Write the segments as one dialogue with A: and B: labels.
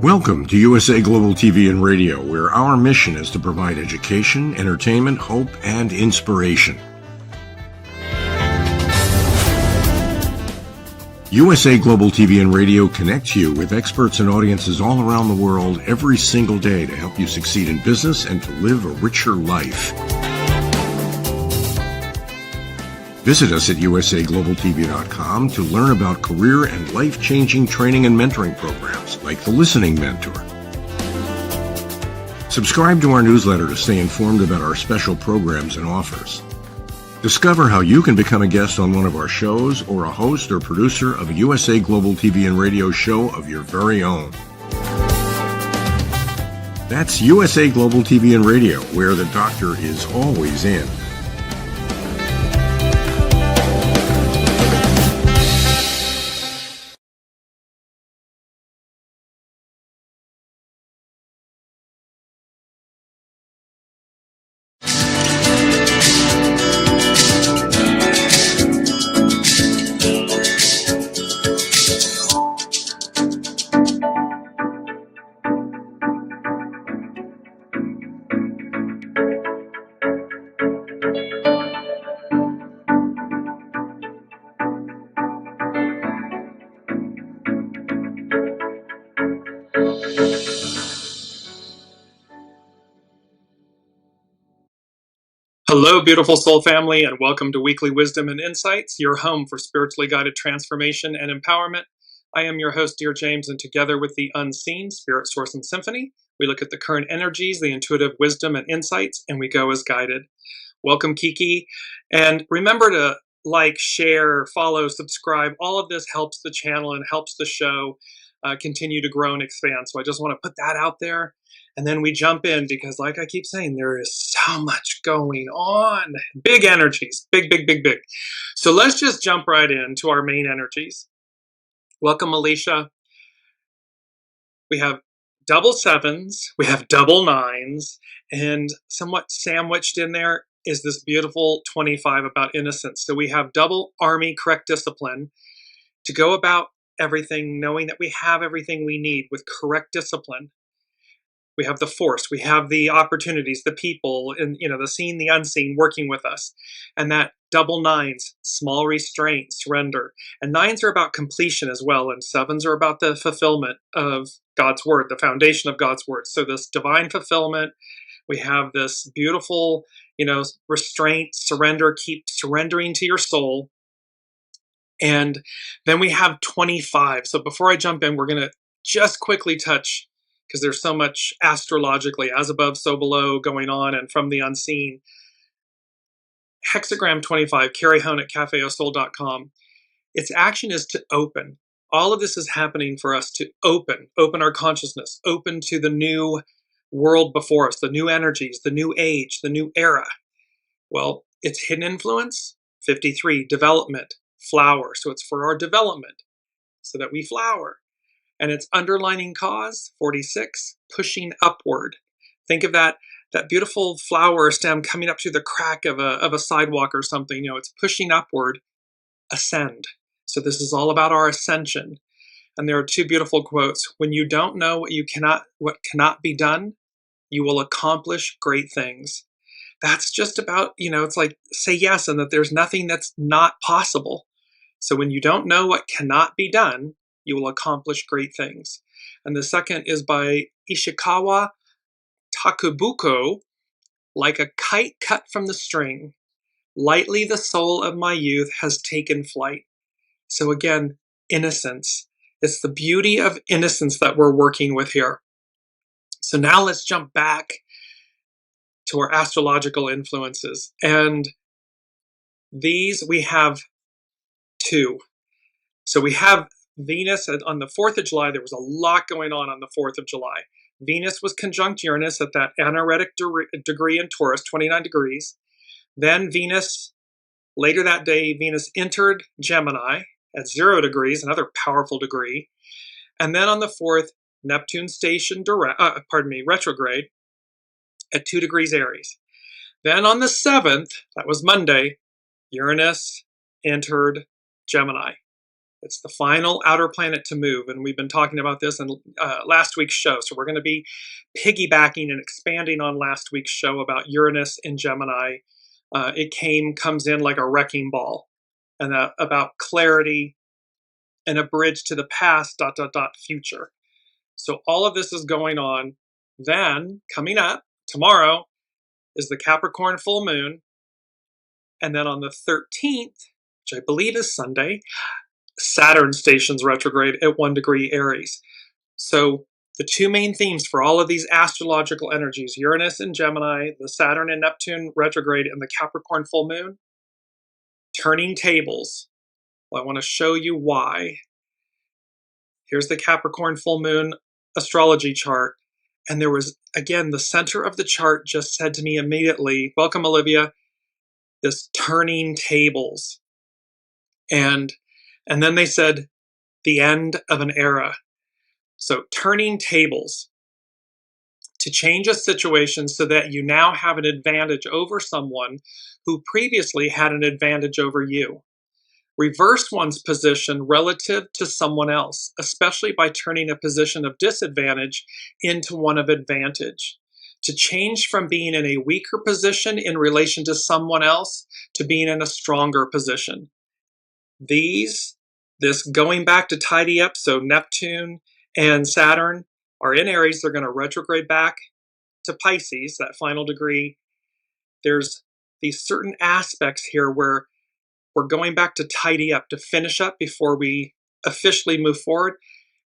A: Welcome to USA Global TV and Radio, where our mission is to provide education, entertainment, hope, and inspiration. USA Global TV and Radio connects you with experts and audiences all around the world every single day to help you succeed in business and to live a richer life. Visit us at usaglobaltv.com to learn about career and life-changing training and mentoring programs like the Listening Mentor. Subscribe to our newsletter to stay informed about our special programs and offers. Discover how you can become a guest on one of our shows or a host or producer of a USA Global TV and Radio show of your very own. That's USA Global TV and Radio, where the doctor is always in.
B: Hello, beautiful soul family, and welcome to Weekly Wisdom and Insights, your home for spiritually guided transformation and empowerment. I am your host, Dearjames, and together with the unseen, Spirit, Source, and Symphony, we look at the current energies, the intuitive wisdom and insights, and we go as guided. Welcome, Kiki, and remember to like, share, follow, subscribe. All of this helps the channel and helps the show continue to grow and expand. So I just want to put that out there. And then we jump in because, like I keep saying, there is so much going on. Big energies. Big, big, big, big. So let's just jump right into our main energies. Welcome, Alicia. We have double sevens. We have double nines. And somewhat sandwiched in there is this beautiful 25 about innocence. So we have double army, correct discipline to go about everything, knowing that we have everything we need with correct discipline. We have the force, we have the opportunities, the people, and the seen, the unseen working with us. And that double nines, small restraint, surrender. And nines are about completion as well, and sevens are about the fulfillment of God's word, the foundation of God's word. So this divine fulfillment, we have this beautiful, restraint, surrender, keep surrendering to your soul. And then we have 25. So before I jump in, we're going to just quickly touch, because there's so much astrologically, as above, so below going on, and from the unseen. Hexagram 25, Carrie Hone at cafeosoul.com. Its action is to open. All of this is happening for us to open our consciousness, open to the new world before us, the new energies, the new age, the new era. Well, its hidden influence, 53, development, flower. So it's for our development, so that we flower. And its underlining cause, 46, pushing upward. Think of that beautiful flower stem coming up through the crack of a sidewalk or something. It's pushing upward, ascend. So this is all about our ascension. And there are two beautiful quotes. When you don't know what cannot be done, you will accomplish great things. That's just about, it's like say yes, and that there's nothing that's not possible. So when you don't know what cannot be done, you will accomplish great things. And the second is by Ishikawa Takubuko, like a kite cut from the string, lightly the soul of my youth has taken flight. So again, innocence. It's the beauty of innocence that we're working with here. So now let's jump back to our astrological influences. And these we have two. So we have Venus on the 4th of July. There was a lot going on the 4th of July. Venus was conjunct Uranus at that anaretic degree in Taurus, 29 degrees. Then Venus, later that day, Venus entered Gemini at 0 degrees, another powerful degree. And then on the 4th, Neptune stationed retrograde at 2 degrees Aries. Then on the 7th, that was Monday, Uranus entered Gemini It's the final outer planet to move, and we've been talking about this in last week's show. So we're going to be piggybacking and expanding on last week's show about Uranus in Gemini. It comes in like a wrecking ball, and about clarity and a bridge to the past, ... future. So all of this is going on. Then, coming up tomorrow, is the Capricorn full moon. And then on the 13th, which I believe is Sunday, Saturn stations retrograde at 1 degree Aries. So the two main themes for all of these astrological energies, Uranus and Gemini, the Saturn and Neptune retrograde, and the Capricorn full moon, turning tables. Well, I want to show you why. Here's the Capricorn full moon astrology chart. And there was, again, the center of the chart just said to me immediately, welcome, Olivia, this turning tables. And then they said, the end of an era. So turning tables to change a situation so that you now have an advantage over someone who previously had an advantage over you. Reverse one's position relative to someone else, especially by turning a position of disadvantage into one of advantage. To change from being in a weaker position in relation to someone else to being in a stronger position. This going back to tidy up, so Neptune and Saturn are in Aries. They're going to retrograde back to Pisces, that final degree. There's these certain aspects here where we're going back to tidy up, to finish up before we officially move forward.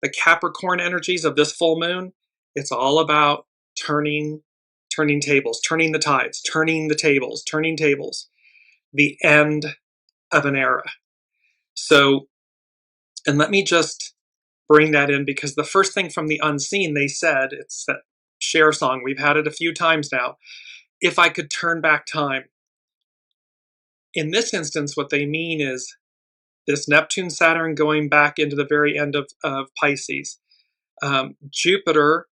B: The Capricorn energies of this full moon, it's all about turning tables, turning the tides, turning the tables, turning tables. The end of an era. So, and let me just bring that in, because the first thing from the unseen they said, it's that Cher song, we've had it a few times now, if I could turn back time. In this instance, what they mean is this Neptune Saturn going back into the very end of Pisces. Jupiter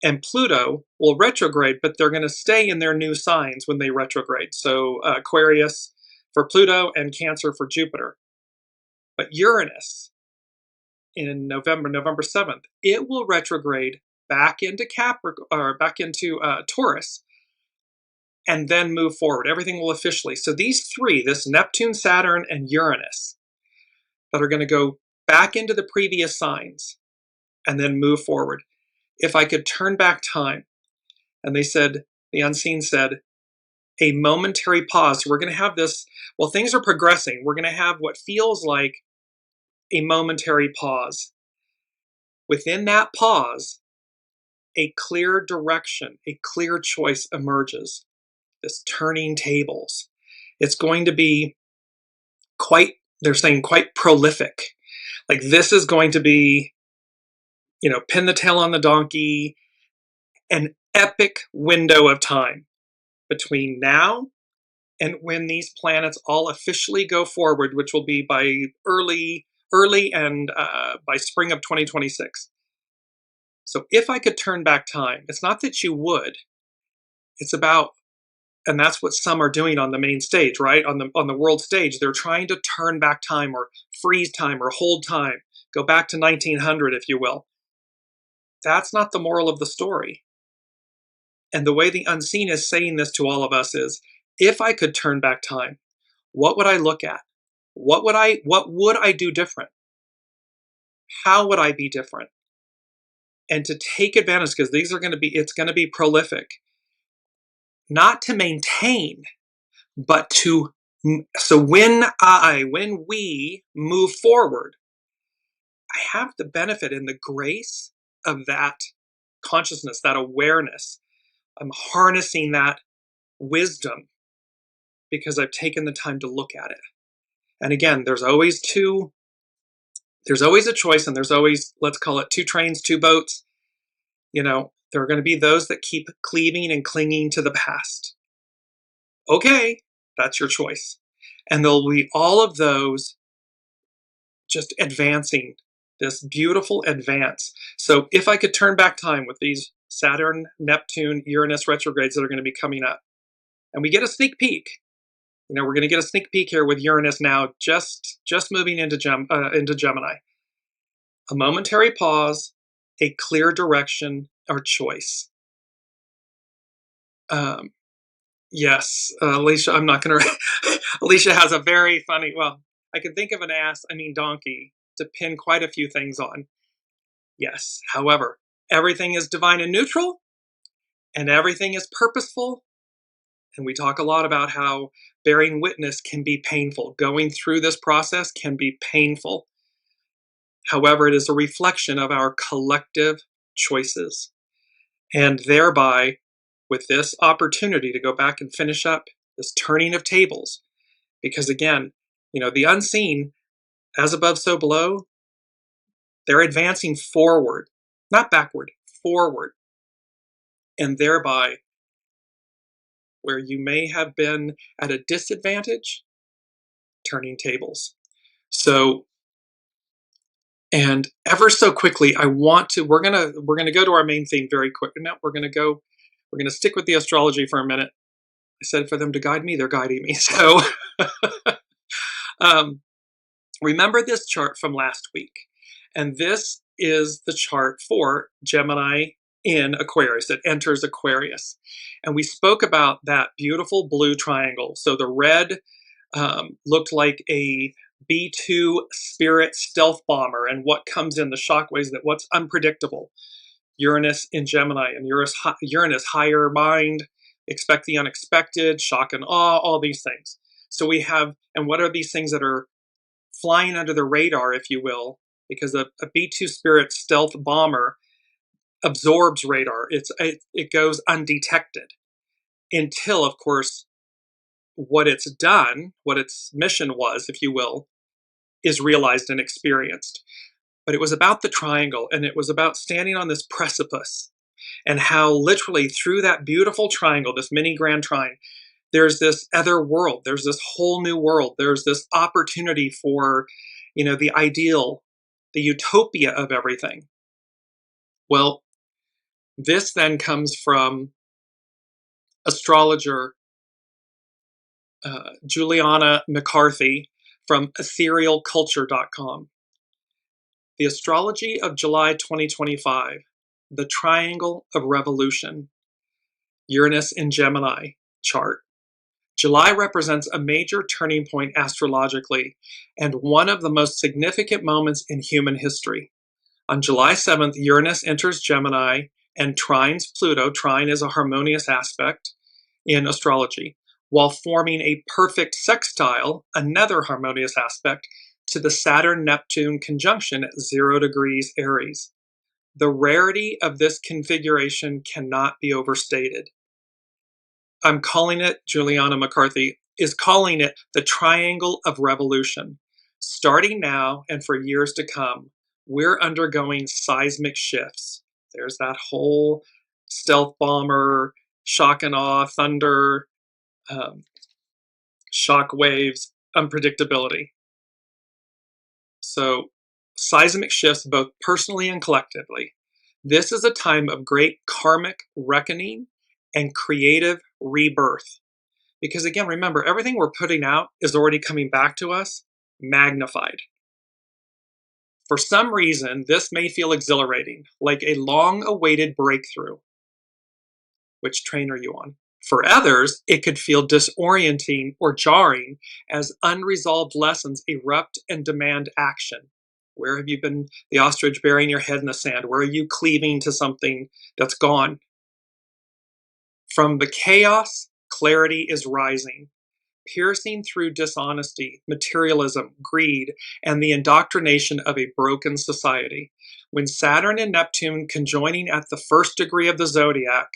B: and Pluto will retrograde, but they're going to stay in their new signs when they retrograde. So Aquarius for Pluto and Cancer for Jupiter. But Uranus in November 7th, it will retrograde back into Taurus, and then move forward. Everything will officially. So these three, this Neptune, Saturn, and Uranus, that are going to go back into the previous signs and then move forward. If I could turn back time, and they said, the unseen said, a momentary pause. So we're going to have this, well, things are progressing. We're going to have what feels like a momentary pause. Within that pause, a clear direction, a clear choice emerges. This turning tables. It's going to be quite, they're saying quite prolific. Like this is going to be, pin the tail on the donkey, an epic window of time between now and when these planets all officially go forward, which will be by early and by spring of 2026. So if I could turn back time, it's not that you would, it's about, and that's what some are doing on the main stage, right? On the world stage, they're trying to turn back time or freeze time or hold time, go back to 1900, if you will. That's not the moral of the story. And the way the unseen is saying this to all of us is, if I could turn back time, what would I look at? What would I do different? How would I be different? And to take advantage, because it's going to be prolific. Not to maintain, but so when we move forward, I have the benefit and the grace of that consciousness, that awareness. I'm harnessing that wisdom because I've taken the time to look at it. And again, there's always a choice, and there's always, let's call it two trains, two boats. There are going to be those that keep cleaving and clinging to the past. Okay, that's your choice. And there'll be all of those just advancing, this beautiful advance. So if I could turn back time with these Saturn, Neptune, Uranus retrogrades that are going to be coming up, and we get a sneak peek. we're going to get a sneak peek here with Uranus now, just moving into Gemini. A momentary pause, a clear direction or choice. Yes, Alicia, I'm not going to. Alicia has a very funny, well, I can think of an donkey, to pin quite a few things on. Yes, however, everything is divine and neutral, and everything is purposeful. And we talk a lot about how bearing witness can be painful. Going through this process can be painful. However, it is a reflection of our collective choices. And thereby, with this opportunity to go back and finish up this turning of tables, because again, the unseen, as above, so below, they're advancing forward, not backward, forward. And thereby, where you may have been at a disadvantage, turning tables. So, and ever so quickly, we're gonna go to our main theme very quick. Now we're gonna stick with the astrology for a minute. I said for them to guide me, they're guiding me. So remember this chart from last week. And this is the chart for Gemini in Aquarius. It enters Aquarius. And we spoke about that beautiful blue triangle. So the red looked like a B-2 Spirit stealth bomber, and what comes in the shockwaves, that what's unpredictable. Uranus in Gemini, and Uranus higher mind, expect the unexpected, shock and awe, all these things. So we have, and what are these things that are flying under the radar, if you will, because a B-2 Spirit stealth bomber absorbs radar. It goes undetected until, of course, what its mission was, if you will, is realized and experienced. But it was about the triangle, and it was about standing on this precipice, and how literally through that beautiful triangle, this mini grand trine, there's this other world, there's this whole new world, there's this opportunity for, the ideal, the utopia of everything. Well, this then comes from astrologer Juliana McCarthy from etherealculture.com. The Astrology of July 2025, the Triangle of Revolution, Uranus in Gemini chart. July represents a major turning point astrologically and one of the most significant moments in human history. On July 7th, Uranus enters Gemini and trines Pluto. Trine is a harmonious aspect in astrology, while forming a perfect sextile, another harmonious aspect, to the Saturn-Neptune conjunction at 0 degrees Aries. The rarity of this configuration cannot be overstated. I'm calling it, Juliana McCarthy is calling it, the Triangle of Revolution. Starting now and for years to come, we're undergoing seismic shifts. There's that whole stealth bomber, shock and awe, thunder, shock waves, unpredictability. So seismic shifts both personally and collectively. This is a time of great karmic reckoning and creative rebirth. Because again, remember, everything we're putting out is already coming back to us, magnified. For some reason, this may feel exhilarating, like a long-awaited breakthrough. Which train are you on? For others, it could feel disorienting or jarring as unresolved lessons erupt and demand action. Where have you been, the ostrich burying your head in the sand? Where are you cleaving to something that's gone? From the chaos, clarity is rising, piercing through dishonesty, materialism, greed, and the indoctrination of a broken society. When Saturn and Neptune conjoining at the first degree of the zodiac,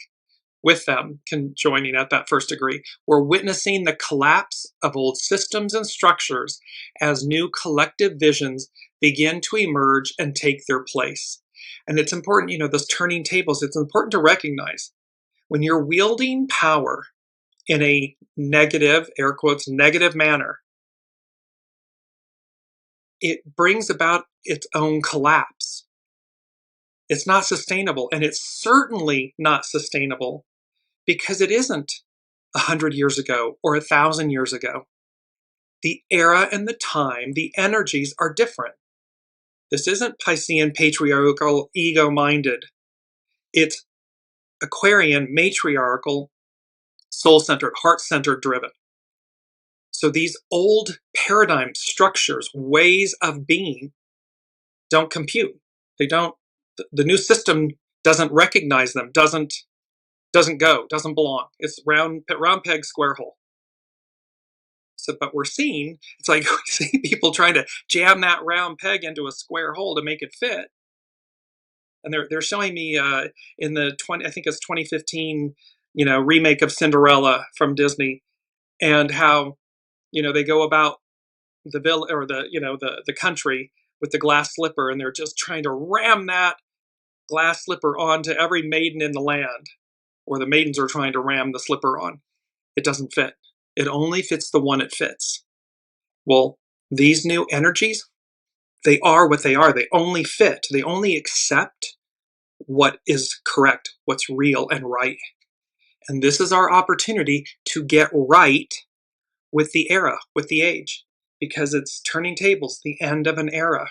B: with them conjoining at that first degree, we're witnessing the collapse of old systems and structures as new collective visions begin to emerge and take their place. And it's important, those turning tables, it's important to recognize when you're wielding power in a negative, air quotes, negative manner, it brings about its own collapse. It's not sustainable, and it's certainly not sustainable because it isn't 100 years ago or 1,000 years ago. The era and the time, the energies are different. This isn't Piscean, patriarchal, ego-minded. It's Aquarian, matriarchal, soul-centered, heart-centered driven. So these old paradigm structures, ways of being, don't compute. They don't, the new system doesn't recognize them, doesn't belong. It's round peg, square hole. So, but we're seeing, it's like we see people trying to jam that round peg into a square hole to make it fit. And they're showing me in the I think it's 2015, remake of Cinderella from Disney, and how, they go about the village or the country with the glass slipper, and they're just trying to ram that glass slipper onto every maiden in the land, or the maidens are trying to ram the slipper on. It doesn't fit. It only fits the one it fits. Well, these new energies, they are what they are. They only fit. They only accept what is correct, what's real and right. And this is our opportunity to get right with the era, with the age, because it's turning tables, the end of an era.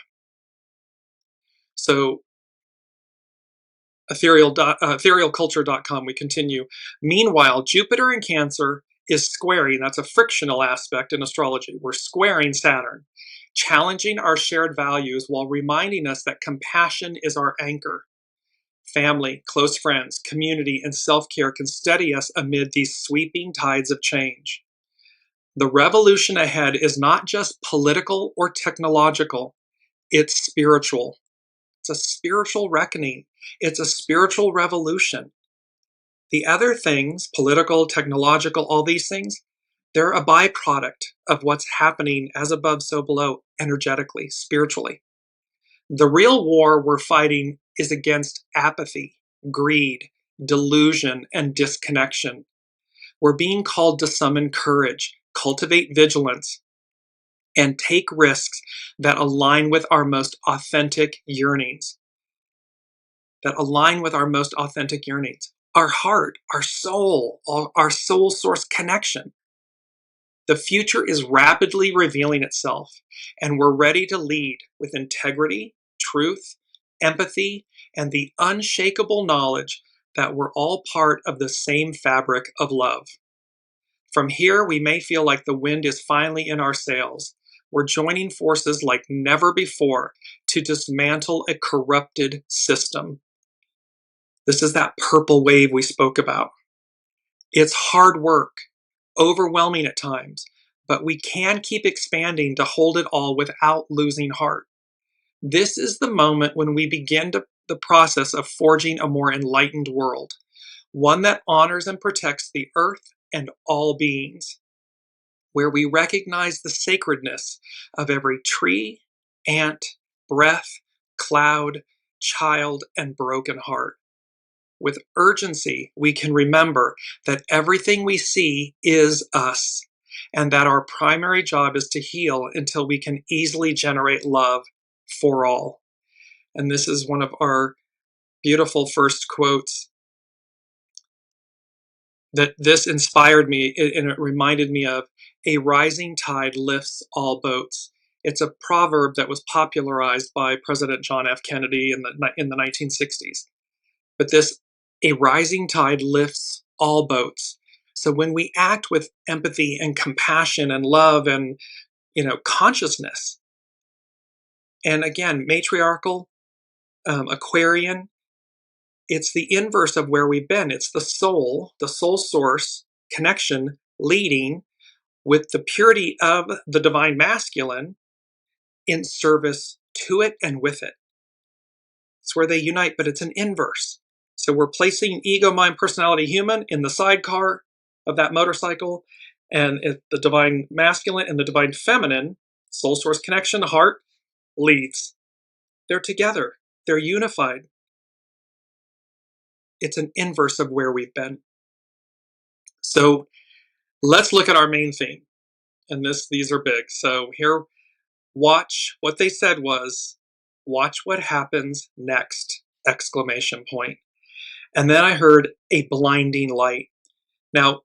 B: So etherealculture.com, we continue. Meanwhile, Jupiter in Cancer is squaring, that's a frictional aspect in astrology. We're squaring Saturn, challenging our shared values while reminding us that compassion is our anchor. Family, close friends, community, and self-care can steady us amid these sweeping tides of change. The revolution ahead is not just political or technological, it's spiritual. It's a spiritual reckoning. It's a spiritual revolution. The other things, political, technological, all these things, they're a byproduct of what's happening as above, so below, energetically, spiritually. The real war we're fighting is against apathy, greed, delusion, and disconnection. We're being called to summon courage, cultivate vigilance, and take risks that align with our most authentic yearnings. Our heart, our soul source connection. The future is rapidly revealing itself, and we're ready to lead with integrity, truth, empathy, and the unshakable knowledge that we're all part of the same fabric of love. From here, we may feel like the wind is finally in our sails. We're joining forces like never before to dismantle a corrupted system. This is that purple wave we spoke about. It's hard work, overwhelming at times, but we can keep expanding to hold it all without losing heart. This is the moment when we begin the process of forging a more enlightened world, one that honors and protects the earth and all beings, where we recognize the sacredness of every tree, ant, breath, cloud, child, and broken heart. With urgency, we can remember that everything we see is us, and that our primary job is to heal until we can easily generate love for all. And this is one of our beautiful first quotes that this inspired me, and it reminded me of: a rising tide lifts all boats. It's a proverb that was popularized by President John F. Kennedy in the 1960s. But this, a rising tide lifts all boats. So when we act with empathy and compassion and love and, consciousness, and again, matriarchal, Aquarian, it's the inverse of where we've been. It's the soul source connection leading with the purity of the divine masculine in service to it and with it. It's where they unite, but it's an inverse. So we're placing ego, mind, personality, human in the sidecar of that motorcycle, and the divine masculine and the divine feminine, soul source connection, heart, leads. They're together. They're unified. It's an inverse of where we've been. So let's look at our main theme. And these are big. So here, watch what they said was, watch what happens next, exclamation point. And then I heard a blinding light. Now,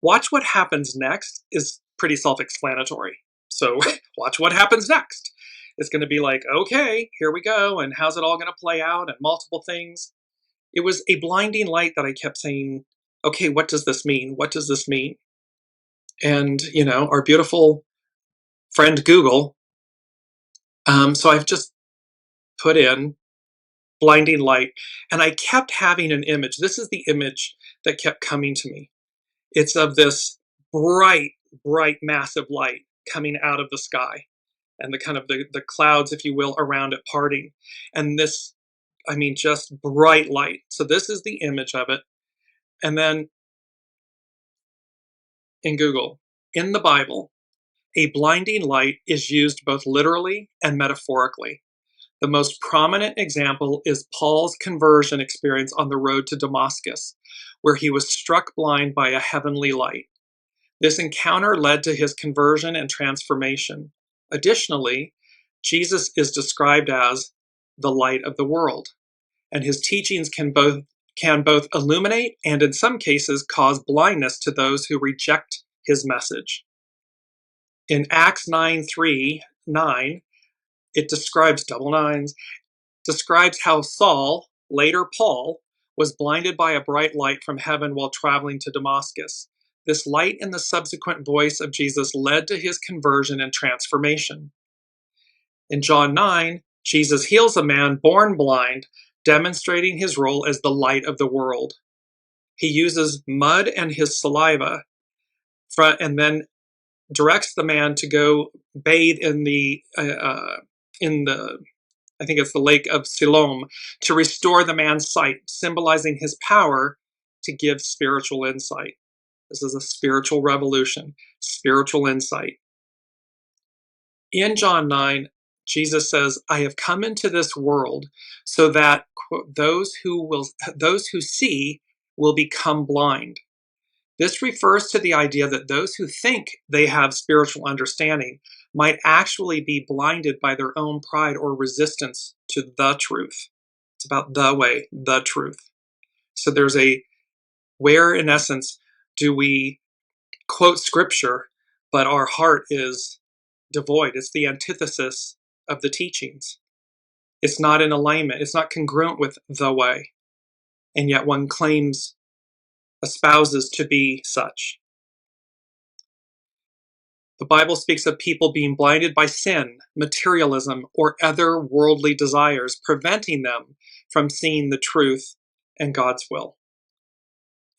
B: Watch what happens next is pretty self-explanatory. So watch what happens next. It's going to be like, okay, here we go. And how's it all going to play out? And multiple things. It was a blinding light that I kept saying, okay, what does this mean? What does this mean? And, our beautiful friend Google. So I've just put in blinding light, and I kept having an image. This is the image that kept coming to me. It's of this bright, massive light coming out of the sky, and the kind of the clouds, if you will, around it parting. And this, just bright light. So this is the image of it. And then in Google, in the Bible, a blinding light is used both literally and metaphorically. The most prominent example is Paul's conversion experience on the road to Damascus, where he was struck blind by a heavenly light. This encounter led to his conversion and transformation. Additionally, Jesus is described as the light of the world, and his teachings can both illuminate and in some cases cause blindness to those who reject his message. In Acts 9:3-9, it describes describes how Saul, later Paul, was blinded by a bright light from heaven while traveling to Damascus. This light and the subsequent voice of Jesus led to his conversion and transformation. In John 9, Jesus heals a man born blind, demonstrating his role as the light of the world. He uses mud and his saliva and then directs the man to go bathe in the I think it's the lake of Siloam, to restore the man's sight, symbolizing his power to give spiritual insight. This is a spiritual revolution, spiritual insight. In John 9, Jesus says, I have come into this world so that, quote, those who see will become blind. This refers to the idea that those who think they have spiritual understanding might actually be blinded by their own pride or resistance to the truth. It's about the way, the truth. So there's where in essence do we quote scripture, but our heart is devoid. It's the antithesis of the teachings. It's not in alignment. It's not congruent with the way. And yet one espouses to be such. The Bible speaks of people being blinded by sin, materialism, or other worldly desires, preventing them from seeing the truth and God's will.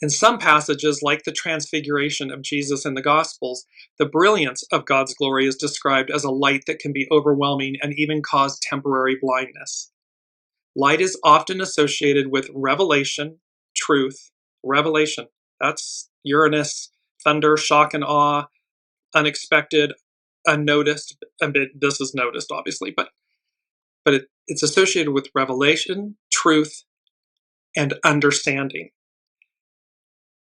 B: In some passages, like the transfiguration of Jesus in the Gospels, the brilliance of God's glory is described as a light that can be overwhelming and even cause temporary blindness. Light is often associated with revelation, truth, revelation. That's Uranus, thunder, shock and awe, unexpected, unnoticed. This is noticed, obviously, but it's associated with revelation, truth, and understanding.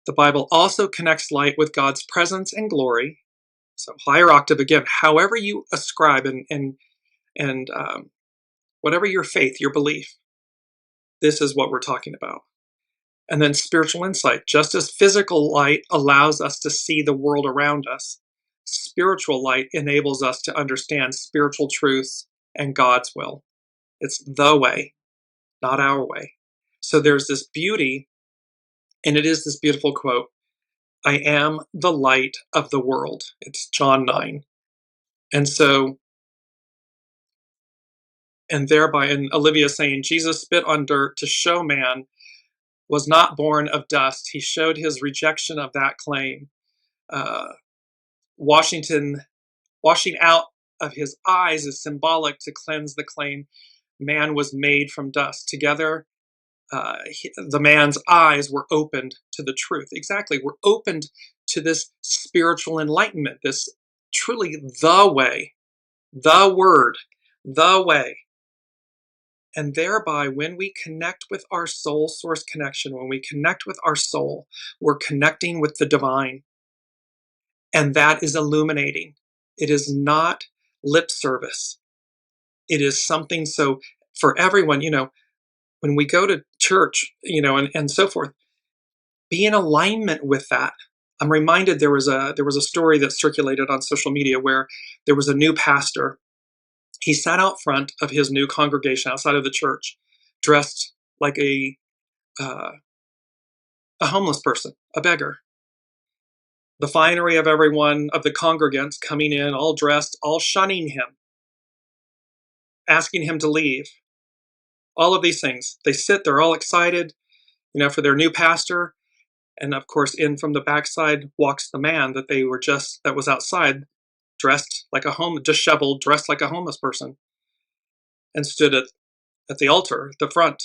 B: The Bible also connects light with God's presence and glory. So higher octave, again, however you ascribe and whatever your faith, your belief, this is what we're talking about. And then spiritual insight. Just as physical light allows us to see the world around us, spiritual light enables us to understand spiritual truths and God's will. It's the way, not our way. So there's this beauty, and it is this beautiful quote, I am the light of the world. It's John 9. And so, and thereby, and Olivia saying, Jesus spit on dirt to show man was not born of dust. He showed his rejection of that claim. Washing out of his eyes is symbolic to cleanse the claim man was made from dust. Together, the man's eyes were opened to the truth. Exactly, we're opened to this spiritual enlightenment, this truly the way, the word, the way. And thereby, when we connect with our soul source connection, when we connect with our soul, we're connecting with the divine. And that is illuminating. It is not lip service. It is something so for everyone, when we go to church, and so forth, be in alignment with that. I'm reminded there was a story that circulated on social media where there was a new pastor. He sat out front of his new congregation outside of the church, dressed like uh, a homeless person, a beggar. The finery of everyone, of the congregants coming in, all dressed, all shunning him, asking him to leave. All of these things. They sit, they're all excited, for their new pastor. And of course, in from the backside walks the man that was outside, dressed like disheveled, dressed like a homeless person, and stood at the altar at the front.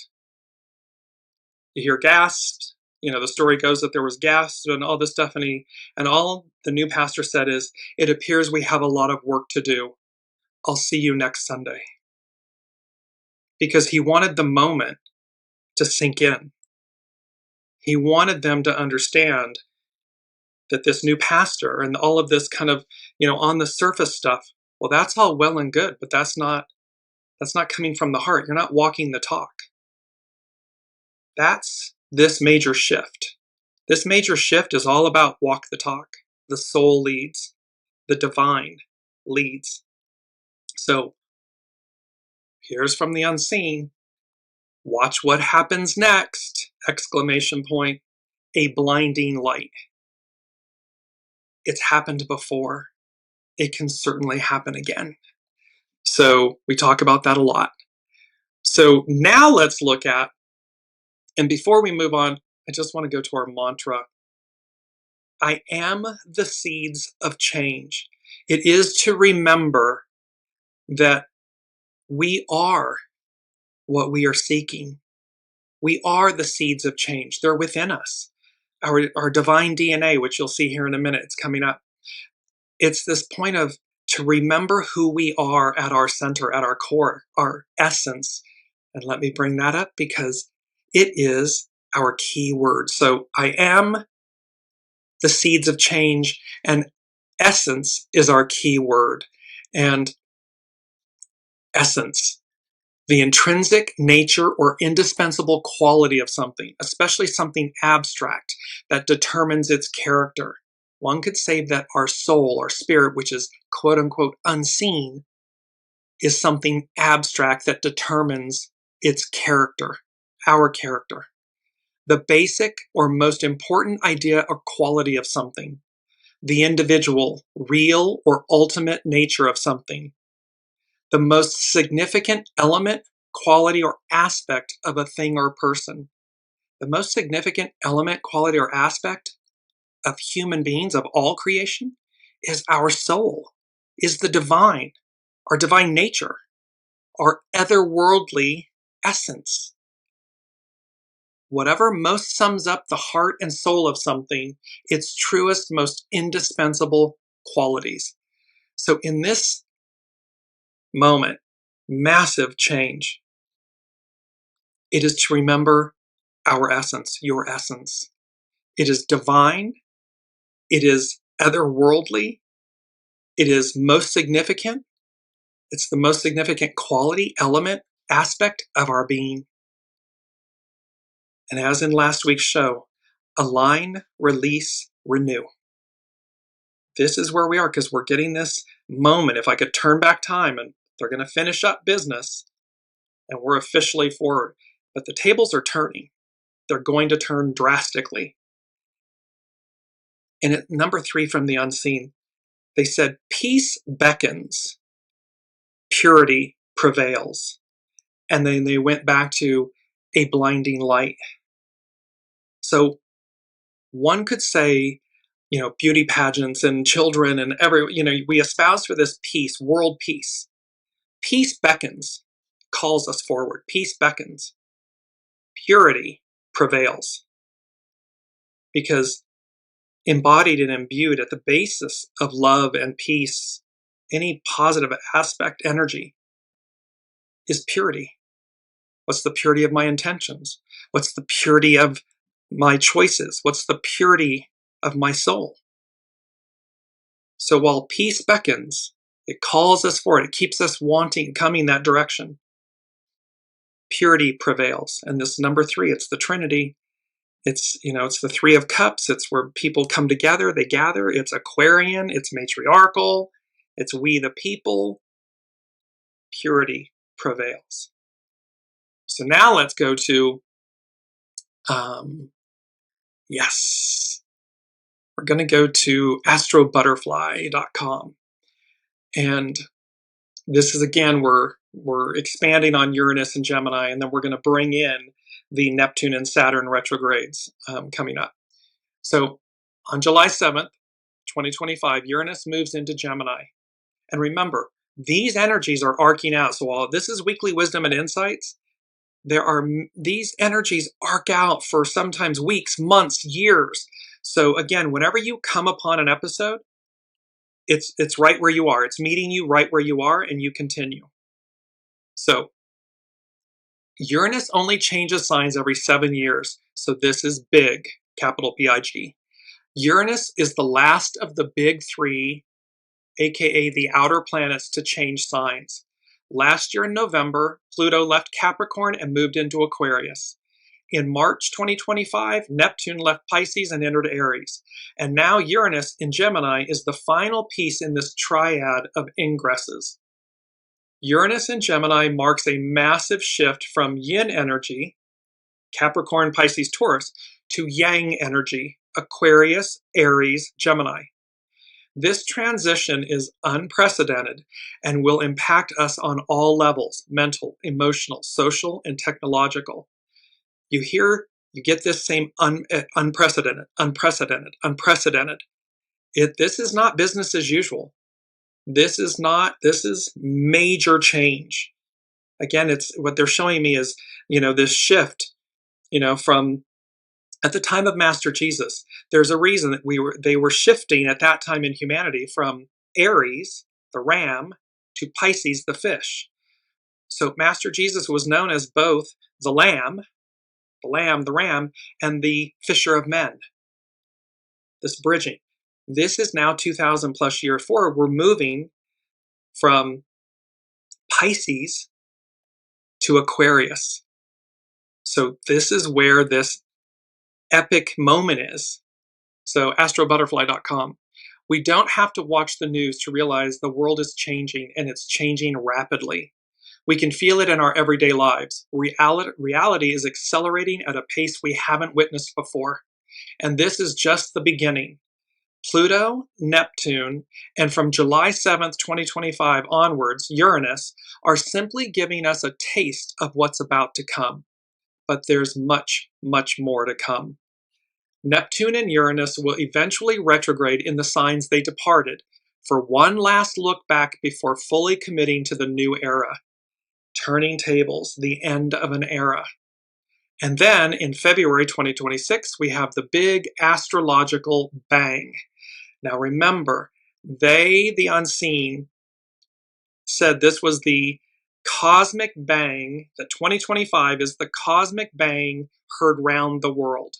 B: You hear gasps. The story goes that there was gasps and all this stuff, and all the new pastor said is, "It appears we have a lot of work to do. I'll see you next Sunday." Because he wanted the moment to sink in. He wanted them to understand that this new pastor and all of this kind of, on the surface stuff, well, that's all well and good, but that's not coming from the heart. You're not walking the talk. That's this major shift. This major shift is all about walk the talk. The soul leads. The divine leads. So here's from the unseen. Watch what happens next! Exclamation point. A blinding light. It's happened before. It can certainly happen again. So we talk about that a lot. So now let's look at, and before we move on, I just want to go to our mantra. I am the seeds of change. It is to remember that we are what we are seeking. We are the seeds of change. They're within us. Our divine DNA, which you'll see here in a minute, it's coming up. It's this point of to remember who we are at our center, at our core, our essence. And let me bring that up because it is our key word. So I am the seeds of change, and essence is our key word. And essence, the intrinsic nature or indispensable quality of something, especially something abstract that determines its character. One could say that our soul, our spirit, which is quote unquote unseen, is something abstract that determines its character, our character. The basic or most important idea or quality of something, the individual, real or ultimate nature of something, the most significant element, quality, or aspect of a thing or person. The most significant element, quality, or aspect of human beings, of all creation, is our soul, is the divine, our divine nature, our otherworldly essence. Whatever most sums up the heart and soul of something, its truest, most indispensable qualities. So in this moment, massive change, it is to remember our essence, your essence. It is divine. It is otherworldly. It is most significant. It's the most significant quality, element, aspect of our being. And as in last week's show, align, release, renew. This is where we are because we're getting this moment. If I could turn back time and they're going to finish up business and we're officially forward. But the tables are turning. They're going to turn drastically. And at number 3 from the unseen, they said, peace beckons, purity prevails. And then they went back to a blinding light. So one could say, beauty pageants and children and we espouse for this peace, world peace. Peace beckons, calls us forward. Peace beckons. Purity prevails. Because embodied and imbued at the basis of love and peace, any positive aspect, energy, is purity. What's the purity of my intentions? What's the purity of my choices? What's the purity of my soul? So while peace beckons, it calls us forward, it keeps us wanting, coming that direction. Purity prevails. And this number 3, it's the Trinity. It's, it's the Three of Cups. It's where people come together, they gather. It's Aquarian, it's matriarchal, it's we the people. Purity prevails. So now let's go to, yes, we're going to go to astrobutterfly.com. And this is, again, we're expanding on Uranus and Gemini, and then we're going to bring in the Neptune and Saturn retrogrades coming up. So on July 7th, 2025, Uranus moves into Gemini. And remember, these energies are arcing out. So while this is weekly wisdom and insights, these energies arc out for sometimes weeks, months, years. So again, whenever you come upon an episode, it's right where you are. It's meeting you right where you are, and you continue. So Uranus only changes signs every 7 years. So this is big, capital BIG. Uranus is the last of the big three, aka the outer planets, to change signs. Last year in November, Pluto left Capricorn and moved into Aquarius. In March 2025, Neptune left Pisces and entered Aries. And now Uranus in Gemini is the final piece in this triad of ingresses. Uranus in Gemini marks a massive shift from yin energy, Capricorn, Pisces, Taurus, to yang energy, Aquarius, Aries, Gemini. This transition is unprecedented and will impact us on all levels: mental, emotional, social, and technological. You get this same unprecedented. This is not business as usual. This is major change. Again, it's what they're showing me is, this shift, from at the time of Master Jesus. There's a reason that they were shifting at that time in humanity from Aries, the ram, to Pisces, the fish. So Master Jesus was known as both the lamb, the ram, and the fisher of men. This bridging. This is now 2,000 plus years forward. We're moving from Pisces to Aquarius. So this is where this epic moment is. So astrobutterfly.com. We don't have to watch the news to realize the world is changing, and it's changing rapidly. We can feel it in our everyday lives. Reality is accelerating at a pace we haven't witnessed before. And this is just the beginning. Pluto, Neptune, and from July 7th, 2025 onwards, Uranus, are simply giving us a taste of what's about to come. But there's much, much more to come. Neptune and Uranus will eventually retrograde in the signs they departed for one last look back before fully committing to the new era. Turning tables, the end of an era. And then in February 2026, we have the big astrological bang. Now remember, the unseen, said this was the cosmic bang, that 2025 is the cosmic bang heard round the world.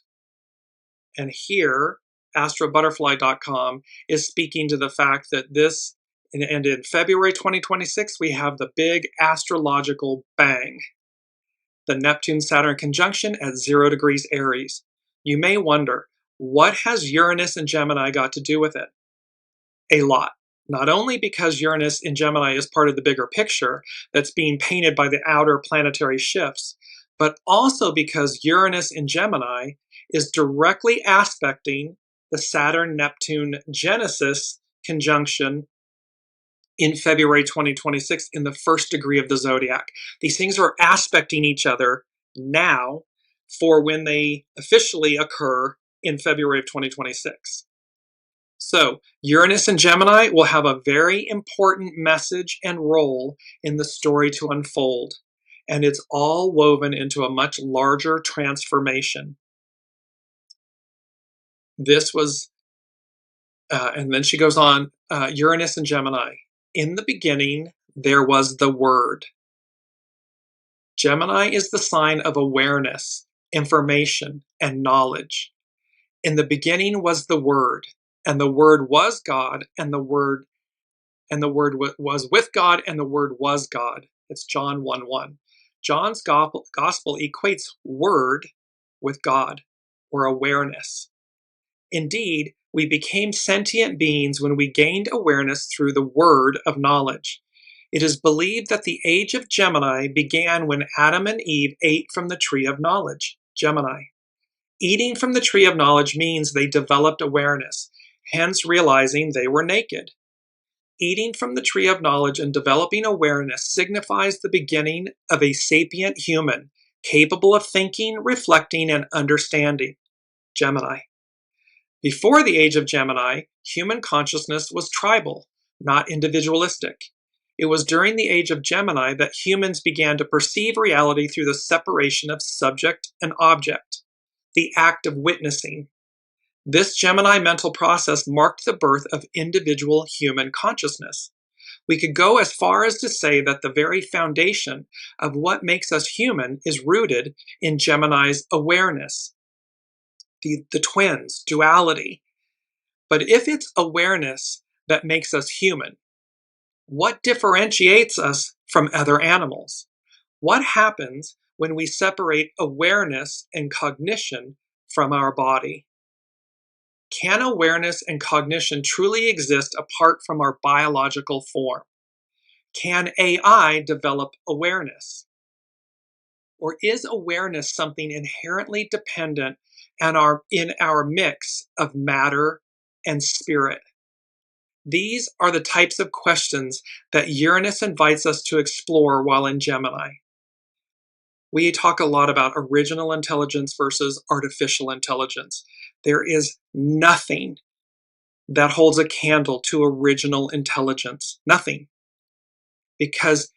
B: And here, astrobutterfly.com is speaking to the fact that this, and in February 2026, we have the big astrological bang. The Neptune-Saturn conjunction at 0 degrees Aries. You may wonder, what has Uranus and Gemini got to do with it? A lot. Not only because Uranus in Gemini is part of the bigger picture that's being painted by the outer planetary shifts, but also because Uranus in Gemini is directly aspecting the Saturn-Neptune Genesis conjunction in February 2026 in the first degree of the zodiac. These things are aspecting each other now for when they officially occur in February of 2026. So Uranus and Gemini will have a very important message and role in the story to unfold, and it's all woven into a much larger transformation. This was, and then she goes on, Uranus and Gemini. In the beginning, there was the Word. Gemini is the sign of awareness, information, and knowledge. In the beginning was the Word, and the Word was God, and the Word was with God, and the Word was God. It's John 1:1. John's gospel equates Word with God. or awareness. Indeed, we became sentient beings when we gained awareness through the word of knowledge. It is believed that the age of Gemini began when Adam and Eve ate from the tree of knowledge, Gemini. Eating from the tree of knowledge means they developed awareness, hence realizing they were naked. Eating from the tree of knowledge and developing awareness signifies the beginning of a sapient human, capable of thinking, reflecting, and understanding, Gemini. Before the age of Gemini, human consciousness was tribal, not individualistic. It was during the age of Gemini that humans began to perceive reality through the separation of subject and object, the act of witnessing. This Gemini mental process marked the birth of individual human consciousness. We could go as far as to say that the very foundation of what makes us human is rooted in Gemini's awareness. The twins, duality. But if it's awareness that makes us human, what differentiates us from other animals? What happens when we separate awareness and cognition from our body? Can awareness and cognition truly exist apart from our biological form? Can AI develop awareness? Or is awareness something inherently dependent in our mix of matter and spirit? These are the types of questions that Uranus invites us to explore while in Gemini. We talk a lot about original intelligence versus artificial intelligence. There is nothing that holds a candle to original intelligence. Nothing. Because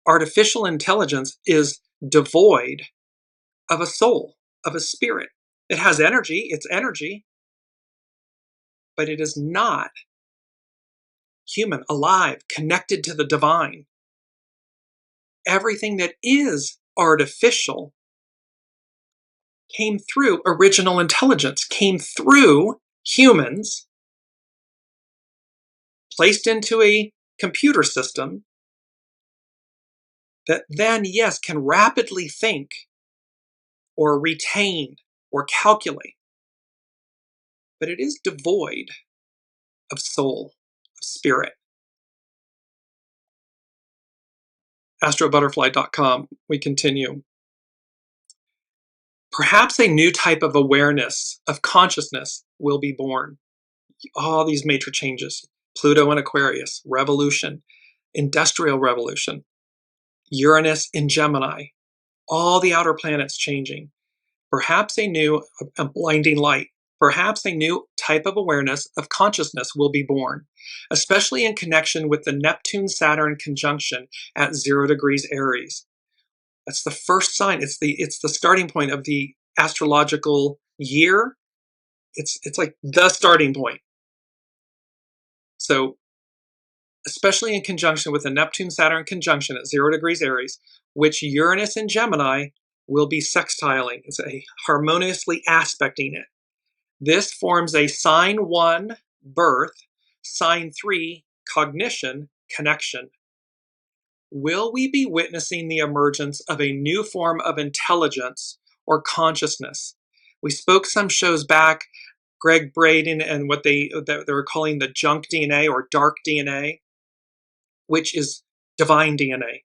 B: artificial intelligence is devoid of a soul, of a spirit. It has energy, it's energy, but it is not human, alive, connected to the divine. Everything that is artificial came through original intelligence, came through humans, placed into a computer system that then, yes, can rapidly think or retain or calculate. But it is devoid of soul, of spirit. astrobutterfly.com, we continue. Perhaps a new type of awareness, of consciousness, will be born. All these major changes, Pluto in Aquarius, revolution, industrial revolution, Uranus in Gemini, all the outer planets changing. Perhaps a blinding light, perhaps a new type of awareness of consciousness will be born, especially in connection with the Neptune-Saturn conjunction at 0 degrees Aries. That's the first sign. It's the starting point of the astrological year. It's like the starting point. So, especially in conjunction with the Neptune-Saturn conjunction at 0 degrees Aries, which Uranus in Gemini will be sextiling. It's harmoniously aspecting it. This forms a sign 1, birth, sign 3, cognition, connection. Will we be witnessing the emergence of a new form of intelligence or consciousness? We spoke some shows back, Greg Braden and what they were calling the junk DNA or dark DNA, which is divine DNA.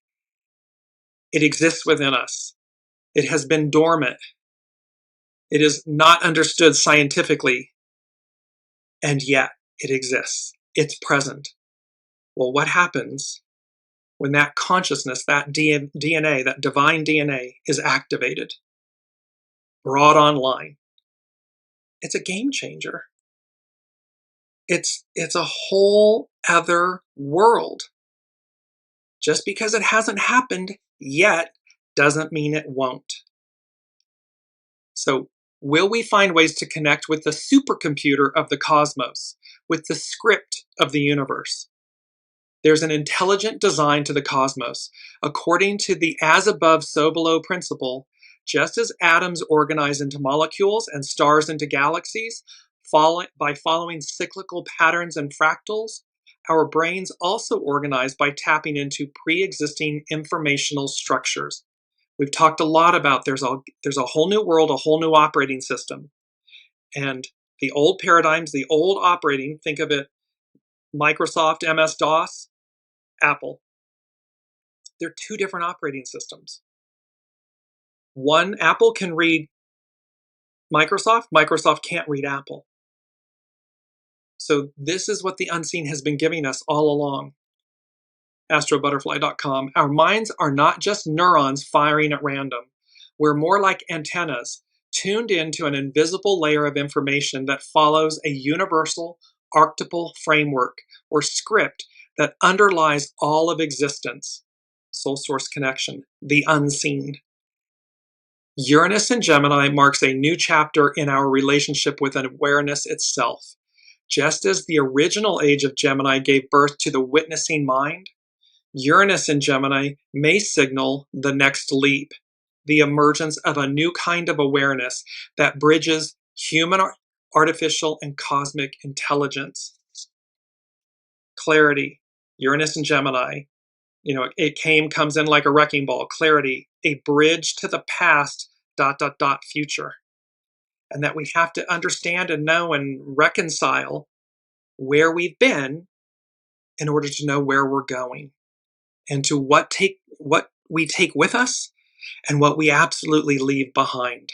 B: It exists within us. It has been dormant. It is not understood scientifically, and yet it exists. It's present. Well, what happens when that consciousness, that DNA, that divine DNA is activated, brought online? It's a game changer. It's a whole other world. Just because it hasn't happened yet doesn't mean it won't. So, will we find ways to connect with the supercomputer of the cosmos, with the script of the universe? There's an intelligent design to the cosmos. According to the as above, so below principle, just as atoms organize into molecules and stars into galaxies, by following cyclical patterns and fractals, our brains also organize by tapping into pre-existing informational structures. We've talked a lot about there's a whole new world, a whole new operating system. And the old paradigms, the old operating, think of it, Microsoft, MS-DOS, Apple. They're two different operating systems. One, Apple can read Microsoft, Microsoft can't read Apple. So this is what the unseen has been giving us all along. astrobutterfly.com. Our minds are not just neurons firing at random. We're more like antennas, tuned into an invisible layer of information that follows a universal archetypal framework or script that underlies all of existence. Soul source connection, the unseen. Uranus in Gemini marks a new chapter in our relationship with awareness itself. Just as the original age of Gemini gave birth to the witnessing mind, Uranus in Gemini may signal the next leap, the emergence of a new kind of awareness that bridges human, artificial, and cosmic intelligence. Clarity, Uranus in Gemini, it comes in like a wrecking ball. Clarity, a bridge to the past, future. And that we have to understand and know and reconcile where we've been in order to know where we're going, and to what we take with us and what we absolutely leave behind.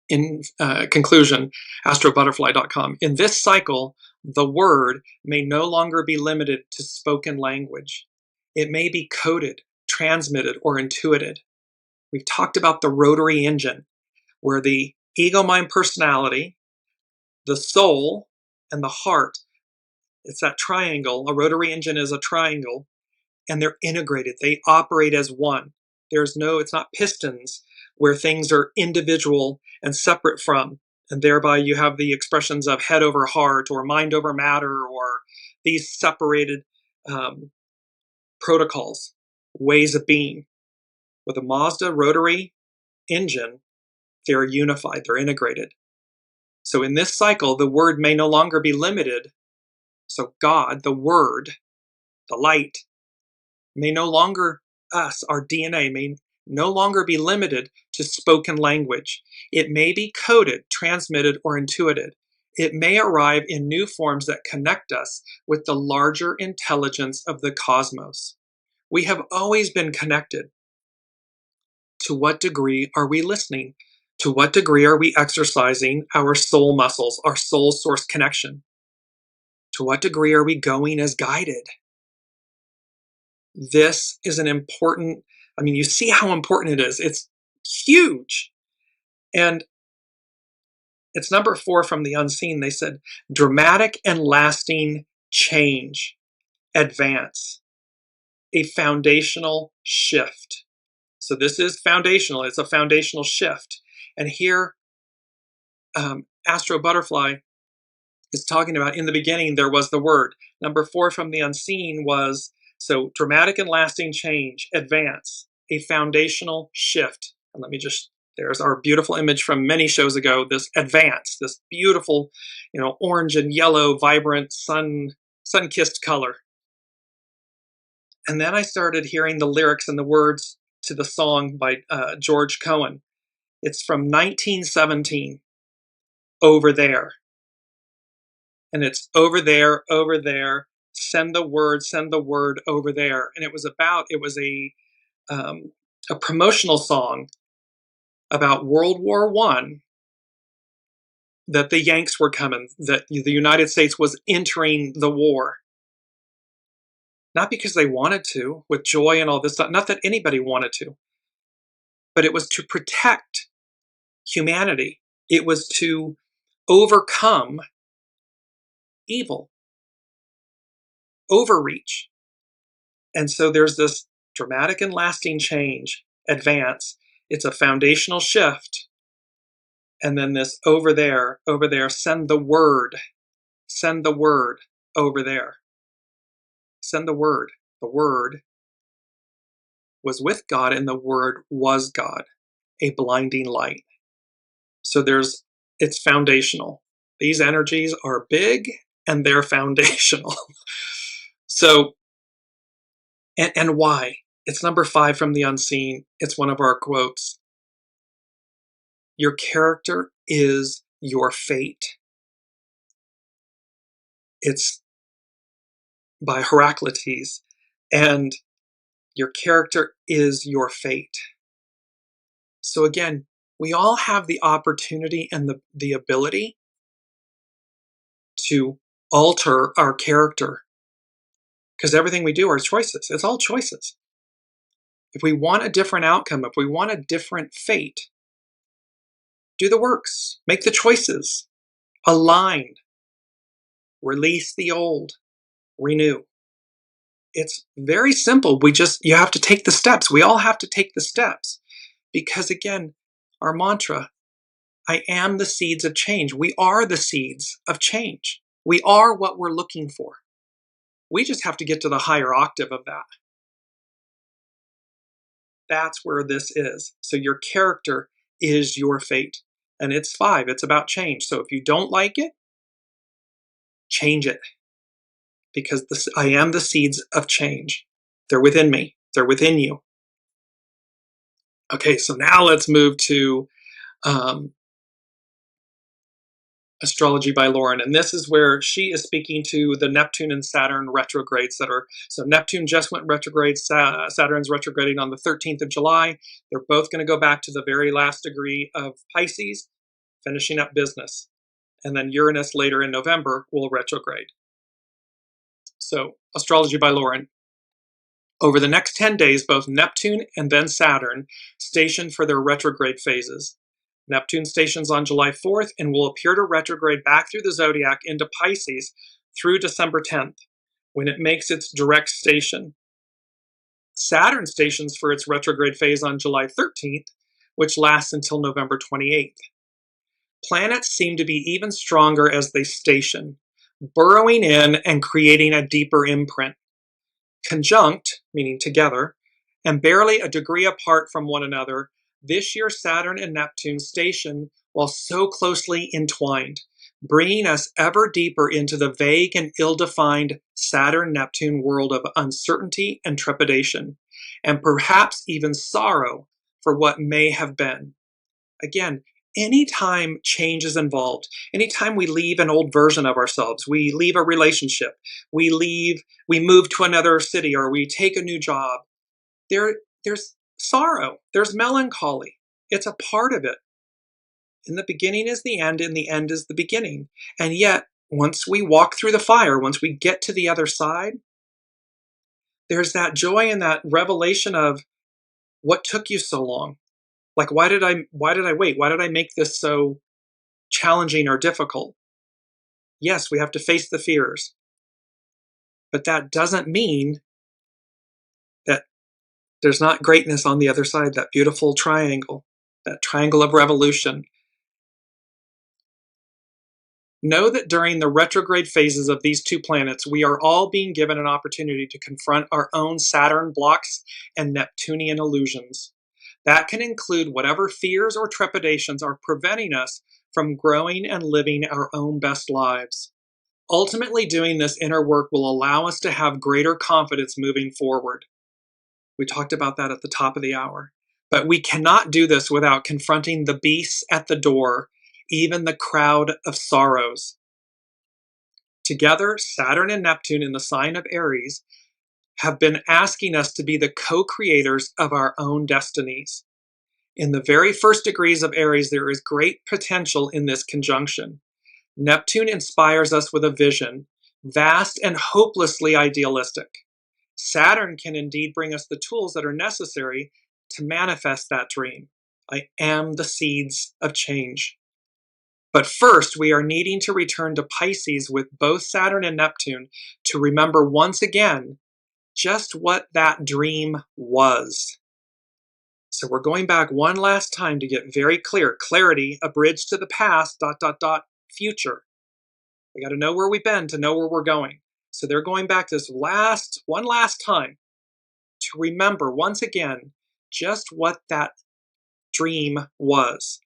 B: In conclusion, astrobutterfly.com. In this cycle, the word may no longer be limited to spoken language. It may be coded, transmitted, or intuited. We've talked about the rotary engine, where the ego, mind, personality, the soul, and the heart, it's that triangle. A rotary engine is a triangle, and they're integrated. They operate as one. It's not pistons where things are individual and separate from, and thereby you have the expressions of head over heart or mind over matter, or these separated protocols, ways of being. With a Mazda rotary engine, they're unified, they're integrated. So in this cycle, the word may no longer be limited. So God, the word, the light, may no longer, our DNA, may no longer be limited to spoken language. It may be coded, transmitted, or intuited. It may arrive in new forms that connect us with the larger intelligence of the cosmos. We have always been connected. To what degree are we listening? To what degree are we exercising our soul muscles, our soul source connection? To what degree are we going as guided? This is an important, you see how important it is. It's huge. And it's number 4 from the unseen. They said, dramatic and lasting change, advance, a foundational shift. So this is foundational. It's a foundational shift. And here, Astro Butterfly is talking about, in the beginning, there was the word. Number 4 from the unseen was, so dramatic and lasting change, advance, a foundational shift. And there's our beautiful image from many shows ago, this advance, this beautiful, orange and yellow, vibrant, sun-kissed color. And then I started hearing the lyrics and the words to the song by George Cohen. It's from 1917, Over There. And it's over there, send the word over there. And it was a promotional song about World War I, that the Yanks were coming, that the United States was entering the war. Not because they wanted to, with joy and all this stuff, not that anybody wanted to, but it was to protect humanity. It was to overcome evil, overreach. And so there's this dramatic and lasting change, advance. It's a foundational shift. And then this over there, send the word over there. Send the word. The word was with God, and the word was God, a blinding light. So it's foundational. These energies are big and they're foundational. So, and why? It's number 5 from the unseen. It's one of our quotes. Your character is your fate. It's by Heraclitus. And your character is your fate. So again, we all have the opportunity and the ability to alter our character, because everything we do are choices. It's all choices. If we want a different outcome, if we want a different fate, do the works, make the choices, align, release the old, renew. It's very simple. You have to take the steps. We all have to take the steps, because again, our mantra, I am the seeds of change. We are the seeds of change. We are what we're looking for. We just have to get to the higher octave of that. That's where this is. So your character is your fate. And it's 5. It's about change. So if you don't like it, change it. Because I am the seeds of change. They're within me. They're within you. Okay, so now let's move to Astrology by Lauren. And this is where she is speaking to the Neptune and Saturn retrogrades that are, so Neptune just went retrograde, Saturn's retrograding on the 13th of July. They're both going to go back to the very last degree of Pisces, finishing up business. And then Uranus later in November will retrograde. So Astrology by Lauren. Over the next 10 days, both Neptune and then Saturn station for their retrograde phases. Neptune stations on July 4th and will appear to retrograde back through the zodiac into Pisces through December 10th, when it makes its direct station. Saturn stations for its retrograde phase on July 13th, which lasts until November 28th. Planets seem to be even stronger as they station, burrowing in and creating a deeper imprint. Conjunct, meaning together, and barely a degree apart from one another, this year Saturn and Neptune station while so closely entwined, bringing us ever deeper into the vague and ill-defined Saturn-Neptune world of uncertainty and trepidation, and perhaps even sorrow for what may have been. Again, anytime change is involved, anytime we leave an old version of ourselves, we leave a relationship, we move to another city, or we take a new job, there's sorrow, there's melancholy. It's a part of it. In the beginning is the end, and the end is the beginning. And yet, once we walk through the fire, once we get to the other side, there's that joy and that revelation of what took you so long. Like, why did I wait? Why did I make this so challenging or difficult? Yes, we have to face the fears. But that doesn't mean that there's not greatness on the other side, that beautiful triangle, that triangle of revolution. Know that during the retrograde phases of these two planets, we are all being given an opportunity to confront our own Saturn blocks and Neptunian illusions. That can include whatever fears or trepidations are preventing us from growing and living our own best lives. Ultimately, doing this inner work will allow us to have greater confidence moving forward. We talked about that at the top of the hour. But we cannot do this without confronting the beasts at the door, even the crowd of sorrows. Together, Saturn and Neptune in the sign of Aries have been asking us to be the co-creators of our own destinies. In the very first degrees of Aries, there is great potential in this conjunction. Neptune inspires us with a vision, vast and hopelessly idealistic. Saturn can indeed bring us the tools that are necessary to manifest that dream. I am the seeds of change. But first, we are needing to return to Pisces with both Saturn and Neptune to remember once again just what that dream was. So we're going back one last time to get very clear. Clarity, a bridge to the past, ... future. We got to know where we've been to know where we're going. So they're going back this one last time to remember once again just what that dream was.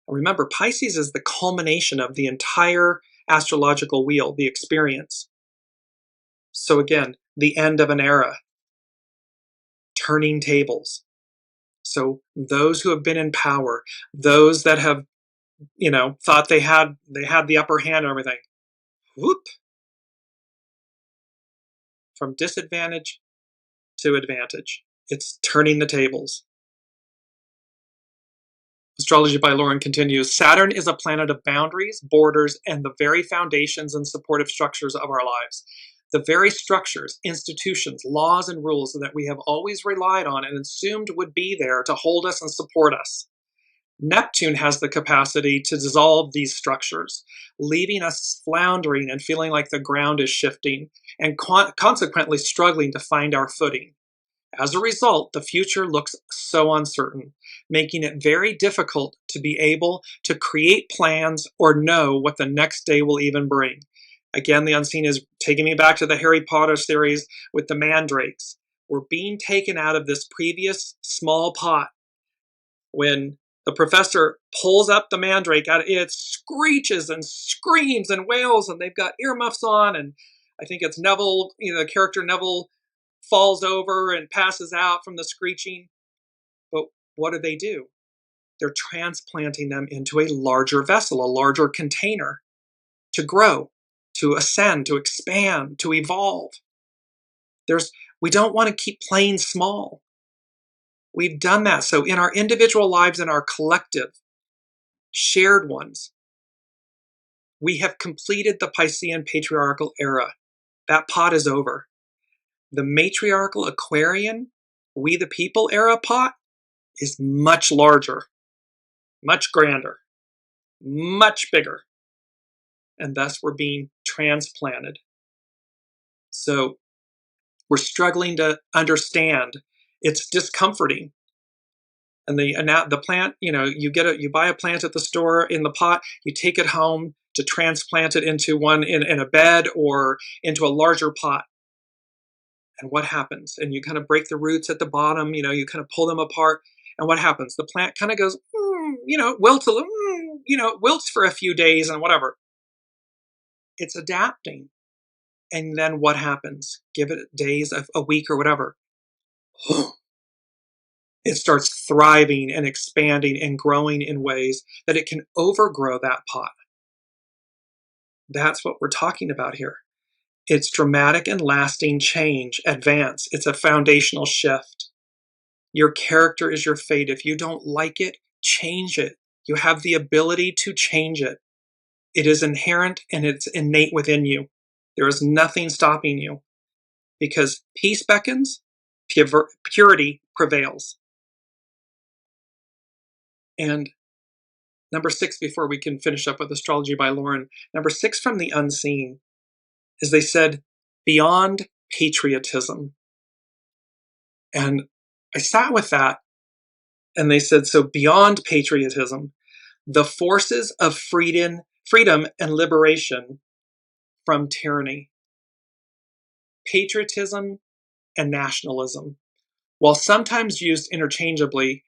B: And remember, Pisces is the culmination of the entire astrological wheel, the experience. So again, the end of an era. turning tables. So those who have been in power, those that have, thought they had the upper hand and everything, whoop, from disadvantage to advantage. It's turning the tables. Astrology by Lauren continues. Saturn is a planet of boundaries, borders, and the very foundations and supportive structures of our lives. The very structures, institutions, laws, and rules that we have always relied on and assumed would be there to hold us and support us. Neptune has the capacity to dissolve these structures, leaving us floundering and feeling like the ground is shifting, and consequently struggling to find our footing. As a result, the future looks so uncertain, making it very difficult to be able to create plans or know what the next day will even bring. Again, the unseen is taking me back to the Harry Potter series with the mandrakes. We're being taken out of this previous small pot. When the professor pulls up the mandrake out, it screeches and screams and wails, and they've got earmuffs on, and I think it's Neville, the character Neville falls over and passes out from the screeching. But what do? They're transplanting them into a larger vessel, a larger container to grow, to ascend, to expand, to evolve. We don't want to keep playing small. We've done that. So in our individual lives and our collective, shared ones, we have completed the Piscean patriarchal era. That pot is over. The matriarchal Aquarian, we the people era pot is much larger, much grander, much bigger. And thus we're being transplanted. So we're struggling to understand. It's discomforting. And the plant, you buy a plant at the store in the pot, you take it home to transplant it into one in a bed or into a larger pot. And what happens? And you kind of break the roots at the bottom, you kind of pull them apart. And what happens? The plant kind of goes, wilts wilts for a few days and whatever. It's adapting. And then what happens? Give it days, a week or whatever. It starts thriving and expanding and growing in ways that it can overgrow that pot. That's what we're talking about here. It's dramatic and lasting change, advance. It's a foundational shift. Your character is your fate. If you don't like it, change it. You have the ability to change it. It is inherent and it's innate within you. There is nothing stopping you because peace beckons, purity prevails. And number 6, before we can finish up with Astrology by Lauren, number 6 from the unseen is they said, beyond patriotism. And I sat with that and they said, so beyond patriotism, the forces of freedom and liberation from tyranny. Patriotism and nationalism, while sometimes used interchangeably,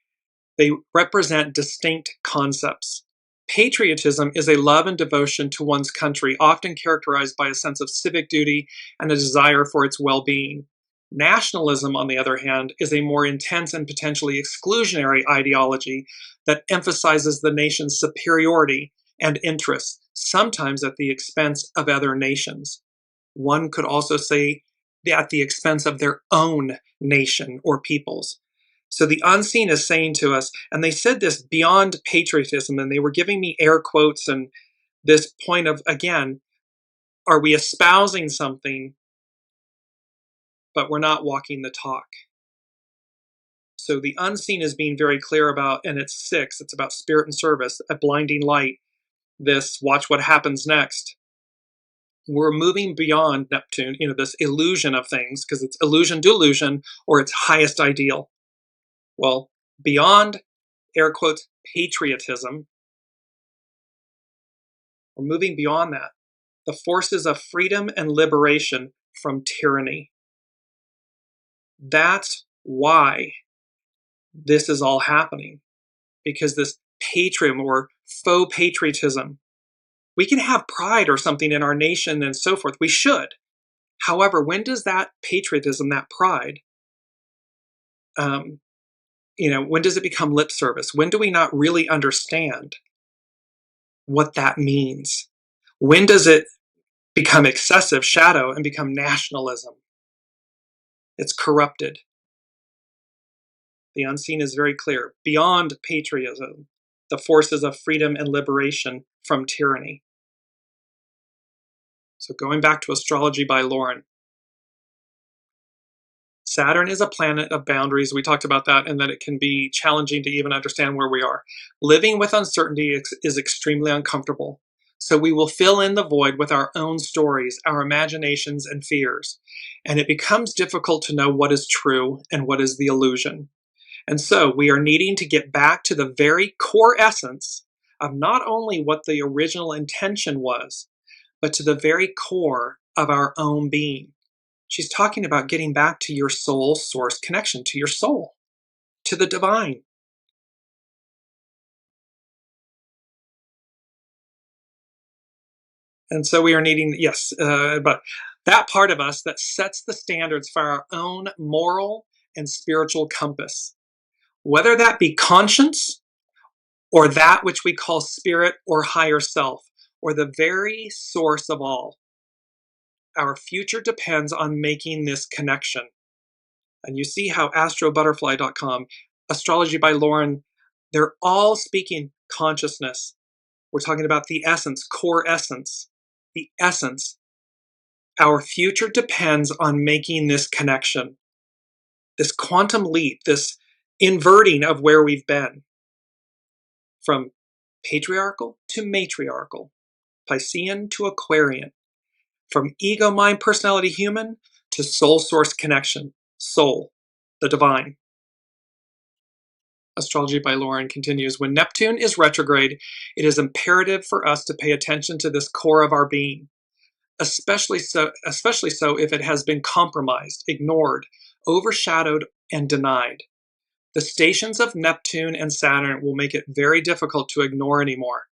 B: they represent distinct concepts. Patriotism is a love and devotion to one's country, often characterized by a sense of civic duty and a desire for its well-being. Nationalism, on the other hand, is a more intense and potentially exclusionary ideology that emphasizes the nation's superiority and interests, sometimes at the expense of other nations. One could also say at the expense of their own nation or peoples. So the unseen is saying to us, and they said this beyond patriotism, and they were giving me air quotes and this point of, again, are we espousing something, but we're not walking the talk? So the unseen is being very clear about, and it's 6, it's about spirit and service, a blinding light, this watch what happens next. We're moving beyond Neptune, this illusion of things, because it's illusion, delusion, or its highest ideal. Well, beyond, air quotes, patriotism, we're moving beyond that. The forces of freedom and liberation from tyranny. That's why this is all happening. Because this patriotism or faux patriotism, we can have pride or something in our nation and so forth. We should. However, when does that patriotism, that pride, when does it become lip service? When do we not really understand what that means? When does it become excessive shadow and become nationalism? It's corrupted. The unseen is very clear. Beyond patriotism, the forces of freedom and liberation from tyranny. So going back to Astrology by Lauren. Saturn is a planet of boundaries. We talked about that, and that it can be challenging to even understand where we are. Living with uncertainty is extremely uncomfortable. So we will fill in the void with our own stories, our imaginations, and fears. And it becomes difficult to know what is true and what is the illusion. And so we are needing to get back to the very core essence of not only what the original intention was, but to the very core of our own being. She's talking about getting back to your soul source connection, to your soul, to the divine. And so we are needing, but that part of us that sets the standards for our own moral and spiritual compass, whether that be conscience or that which we call spirit or higher self, or the very source of all. Our future depends on making this connection. And you see how astrobutterfly.com, Astrology by Lauren, they're all speaking consciousness. We're talking about the essence, core essence, the essence. Our future depends on making this connection, this quantum leap, this inverting of where we've been, from patriarchal to matriarchal, Piscean to Aquarian, from ego, mind, personality, human to soul source connection, soul, the divine. Astrology by Lauren continues, when Neptune is retrograde, it is imperative for us to pay attention to this core of our being, especially so if it has been compromised, ignored, overshadowed, and denied. The stations of Neptune and Saturn will make it very difficult to ignore anymore.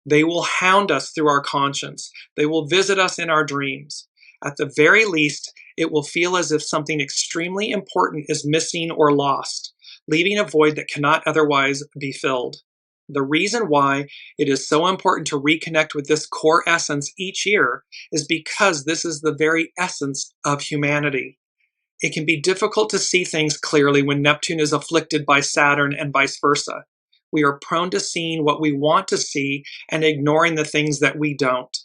B: They will hound us through our conscience. They will visit us in our dreams. At the very least, it will feel as if something extremely important is missing or lost, leaving a void that cannot otherwise be filled. The reason why it is so important to reconnect with this core essence each year is because this is the very essence of humanity. It can be difficult to see things clearly when Neptune is afflicted by Saturn and vice versa. We are prone to seeing what we want to see and ignoring the things that we don't.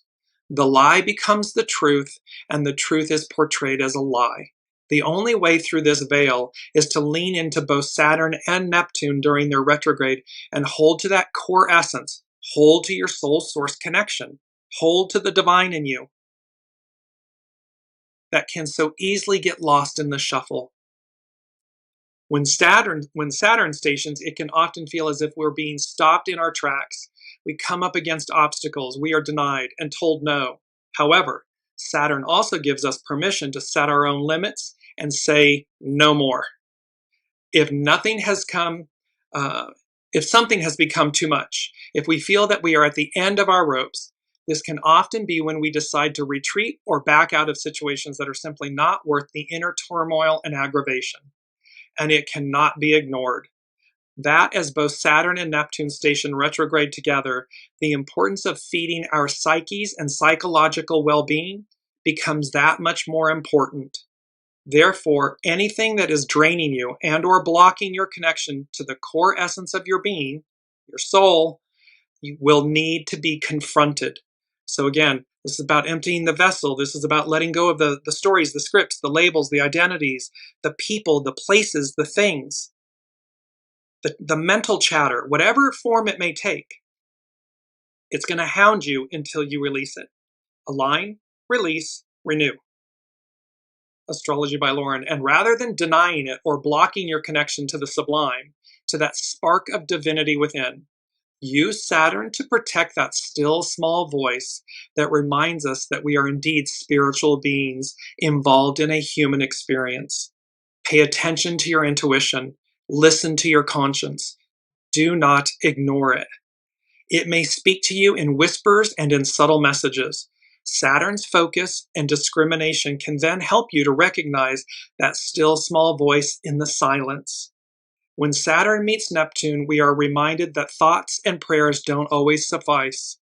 B: The lie becomes the truth, and the truth is portrayed as a lie. The only way through this veil is to lean into both Saturn and Neptune during their retrograde and hold to that core essence. Hold to your soul source connection. Hold to the divine in you that can so easily get lost in the shuffle. When Saturn stations, it can often feel as if we're being stopped in our tracks. We come up against obstacles, we are denied and told no. However, Saturn also gives us permission to set our own limits and say no more. If something has become too much, if we feel that we are at the end of our ropes, this can often be when we decide to retreat or back out of situations that are simply not worth the inner turmoil and aggravation. And it cannot be ignored. That, as both Saturn and Neptune station retrograde together, the importance of feeding our psyches and psychological well-being becomes that much more important. Therefore, anything that is draining you and or blocking your connection to the core essence of your being, your soul, you will need to be confronted. So again, this is about emptying the vessel. This is about letting go of the stories, the scripts, the labels, the identities, the people, the places, the things, the mental chatter, whatever form it may take. It's going to hound you until you release it. Align, release, renew. Astrology by Lauren. And rather than denying it or blocking your connection to the sublime, to that spark of divinity within, use Saturn to protect that still small voice that reminds us that we are indeed spiritual beings involved in a human experience. Pay attention to your intuition. Listen to your conscience. Do not ignore it. It may speak to you in whispers and in subtle messages. Saturn's focus and discrimination can then help you to recognize that still small voice in the silence. When Saturn meets Neptune, we are reminded that thoughts and prayers don't always suffice,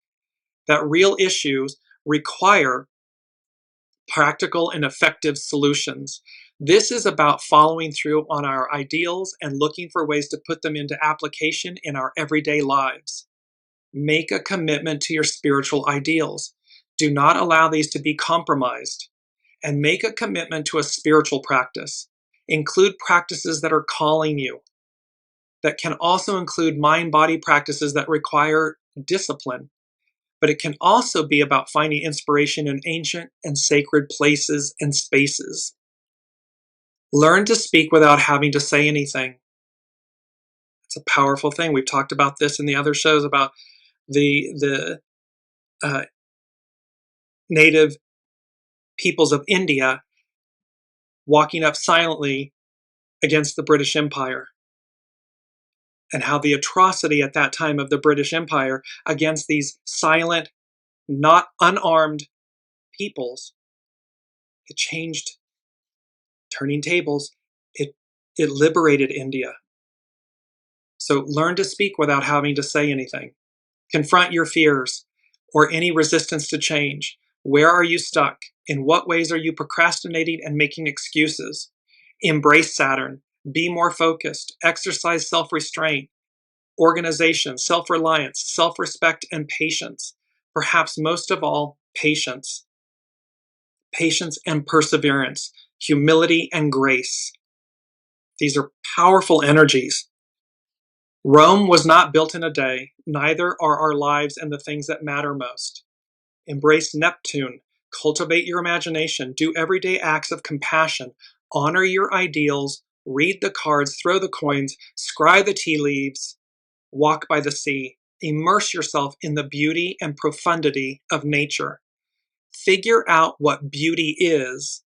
B: that real issues require practical and effective solutions. This is about following through on our ideals and looking for ways to put them into application in our everyday lives. Make a commitment to your spiritual ideals. Do not allow these to be compromised. And make a commitment to a spiritual practice. Include practices that are calling you. That can also include mind-body practices that require discipline. But it can also be about finding inspiration in ancient and sacred places and spaces. Learn to speak without having to say anything. It's a powerful thing. We've talked about this in the other shows about the native peoples of India walking up silently against the British Empire, and how the atrocity at that time of the British Empire against these silent, not unarmed peoples, it changed, turning tables. It liberated India. So learn to speak without having to say anything. Confront your fears or any resistance to change. Where are you stuck? In what ways are you procrastinating and making excuses? Embrace Saturn. Be more focused. Exercise self-restraint, organization, self-reliance, self-respect, and patience. Perhaps most of all, patience. Patience and perseverance. Humility and grace. These are powerful energies. Rome was not built in a day, neither are our lives and the things that matter most. Embrace Neptune, cultivate your imagination, do everyday acts of compassion, honor your ideals, read the cards, throw the coins, scry the tea leaves, walk by the sea. Immerse yourself in the beauty and profundity of nature. Figure out what beauty is,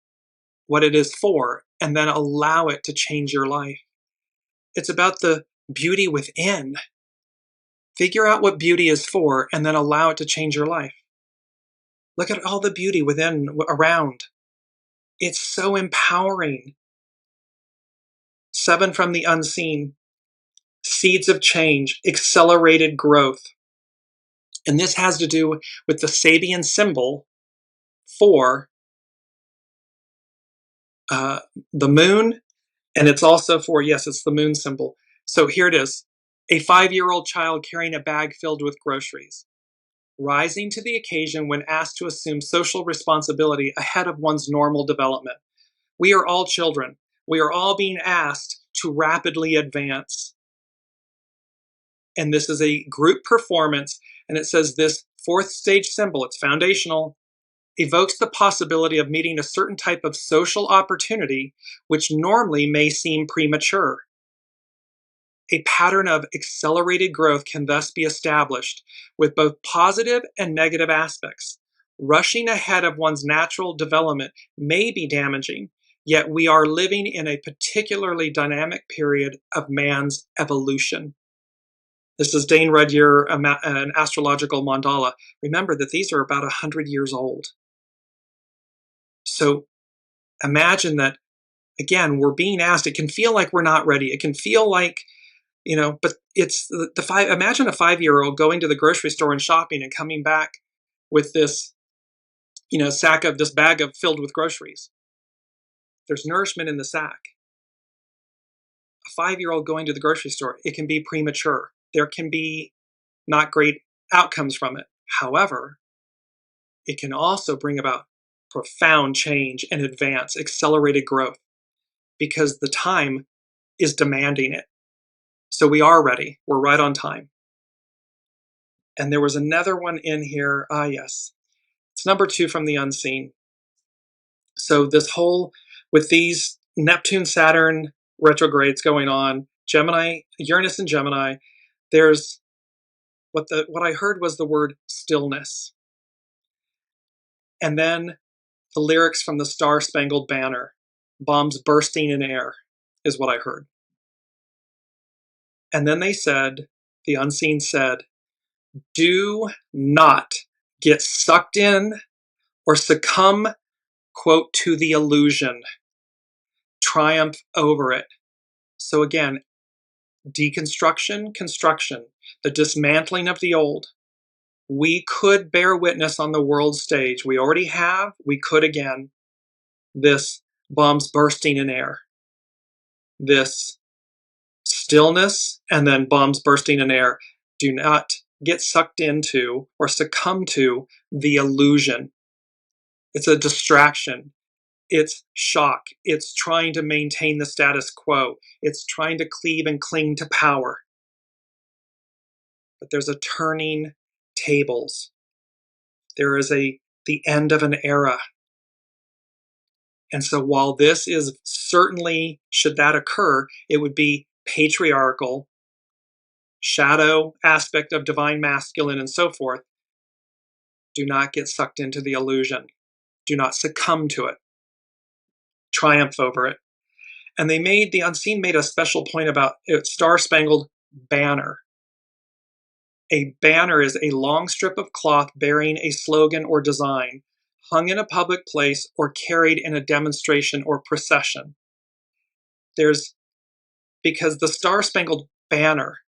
B: what it is for, and then allow it to change your life. It's about the beauty within. Figure out what beauty is for and then allow it to change your life. Look at all the beauty within, around. It's so empowering. 7 from the unseen. Seeds of change, accelerated growth. And this has to do with the Sabian symbol for the moon. And it's also for, yes, it's the moon symbol. So here it is. A 5-year-old child carrying a bag filled with groceries, rising to the occasion when asked to assume social responsibility ahead of one's normal development. We are all children. We are all being asked to rapidly advance. And this is a group performance, and it says this 4th stage symbol, it's foundational, evokes the possibility of meeting a certain type of social opportunity which normally may seem premature. A pattern of accelerated growth can thus be established with both positive and negative aspects. Rushing ahead of one's natural development may be damaging, yet we are living in a particularly dynamic period of man's evolution. This is Dane Rudyard, an astrological mandala. Remember that these are about 100 years old. So imagine that, again, we're being asked. It can feel like we're not ready. It can feel like, but it's imagine a 5-year-old going to the grocery store and shopping and coming back with this, this bag filled with groceries. There's nourishment in the sack. A 5-year-old going to the grocery store, it can be premature. There can be not great outcomes from it. However, it can also bring about profound change and advance, accelerated growth, because the time is demanding it. So we are ready. We're right on time. And there was another one in here. Yes. It's number 2 from the unseen. So this whole, with these Neptune, Saturn retrogrades going on, Gemini, Uranus and Gemini, there's what I heard was the word stillness. And then the lyrics from the Star Spangled Banner, bombs bursting in air, is what I heard. And then they said, the unseen said, do not get sucked in or succumb, quote, to the illusion, triumph over it. So again, deconstruction, construction, the dismantling of the old. We could bear witness on the world stage. We already have, we could again. This bombs bursting in air. This stillness and then bombs bursting in air. Do not get sucked into or succumb to the illusion. It's a distraction. It's shock. It's trying to maintain the status quo. It's trying to cleave and cling to power. But there's a turning tables. There is the end of an era. And so while this is certainly, should that occur, it would be patriarchal, shadow aspect of divine masculine and so forth. Do not get sucked into the illusion. Do not succumb to it. Triumph over it. And the Unseen made a special point about Star-Spangled Banner. A banner is a long strip of cloth bearing a slogan or design, hung in a public place or carried in a demonstration or procession. Because the Star-Spangled Banner,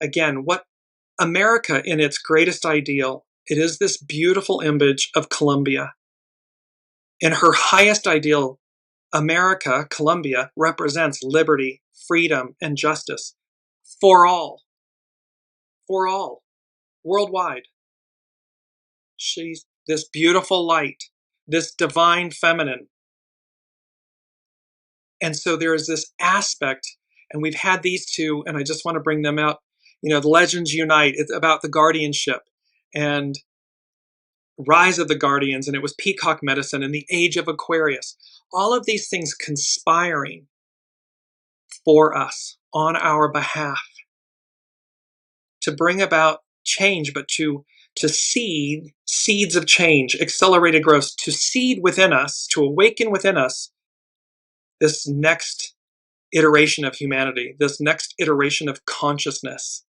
B: again, what America in its greatest ideal, it is this beautiful image of Columbia. In her highest ideal, America, Columbia, represents liberty, freedom, and justice for all, worldwide. She's this beautiful light, this divine feminine. And so there is this aspect, and we've had these two, and I just want to bring them out. The legends unite. It's about the guardianship and rise of the guardians, and it was peacock medicine and the age of Aquarius. All of these things conspiring for us on our behalf to bring about change, but to seed seeds of change, accelerated growth, to seed within us, to awaken within us this next iteration of humanity, this next iteration of consciousness.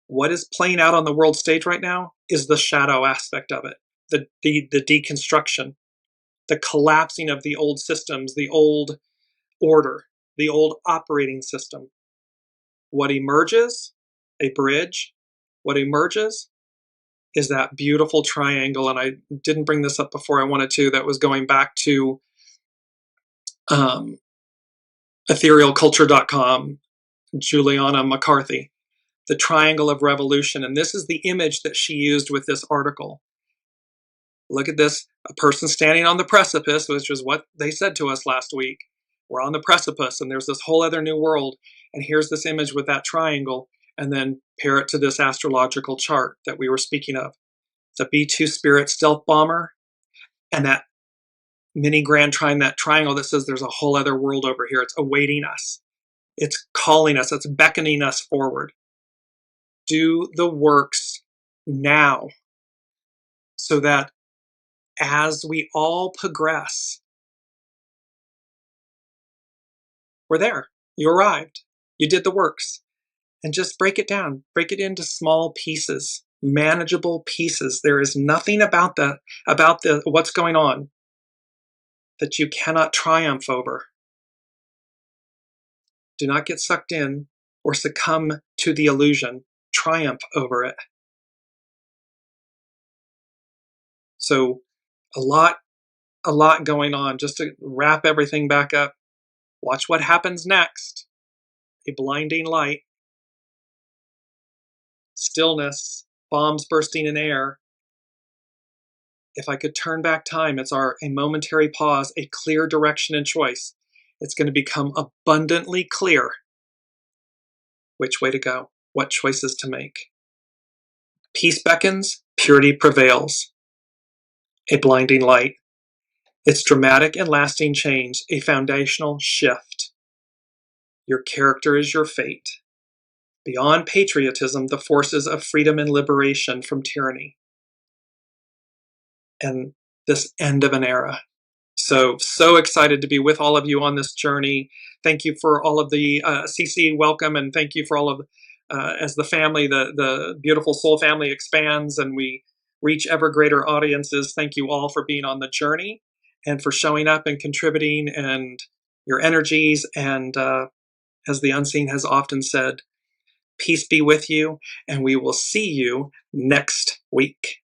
B: What is playing out on the world stage right now is the shadow aspect of it, the deconstruction, the collapsing of the old systems, the old order, the old operating system. What emerges? A bridge. What emerges is that beautiful triangle, and I didn't bring this up before I wanted to, that was going back to etherealculture.com, Juliana McCarthy, the triangle of revolution. And this is the image that she used with this article. Look at this, a person standing on the precipice, which is what they said to us last week. We're on the precipice, and there's this whole other new world. And here's this image with that triangle, and then pair it to this astrological chart that we were speaking of. It's a B-2 Spirit stealth bomber, and that mini grand trine, that triangle that says there's a whole other world over here. It's awaiting us. It's calling us. It's beckoning us forward. Do the works now so that as we all progress, we're there. You arrived. You did the works. And just break it down. Break it into small pieces, manageable pieces. There is nothing about what's going on that you cannot triumph over. Do not get sucked in or succumb to the illusion. Triumph over it. So a lot going on. Just to wrap everything back up, watch what happens next. A blinding light, stillness, bombs bursting in air. If I could turn back time, it's a momentary pause, a clear direction and choice. It's going to become abundantly clear which way to go, what choices to make. Peace beckons, purity prevails. A blinding light. It's dramatic and lasting change, a foundational shift. Your character is your fate. Beyond patriotism, the forces of freedom and liberation from tyranny. And this end of an era. So excited to be with all of you on this journey. Thank you for all of the CC welcome, and thank you for all of, as the family, the beautiful soul family expands, and we reach ever greater audiences. Thank you all for being on the journey and for showing up and contributing and your energies. And as the Unseen has often said, peace be with you, and we will see you next week.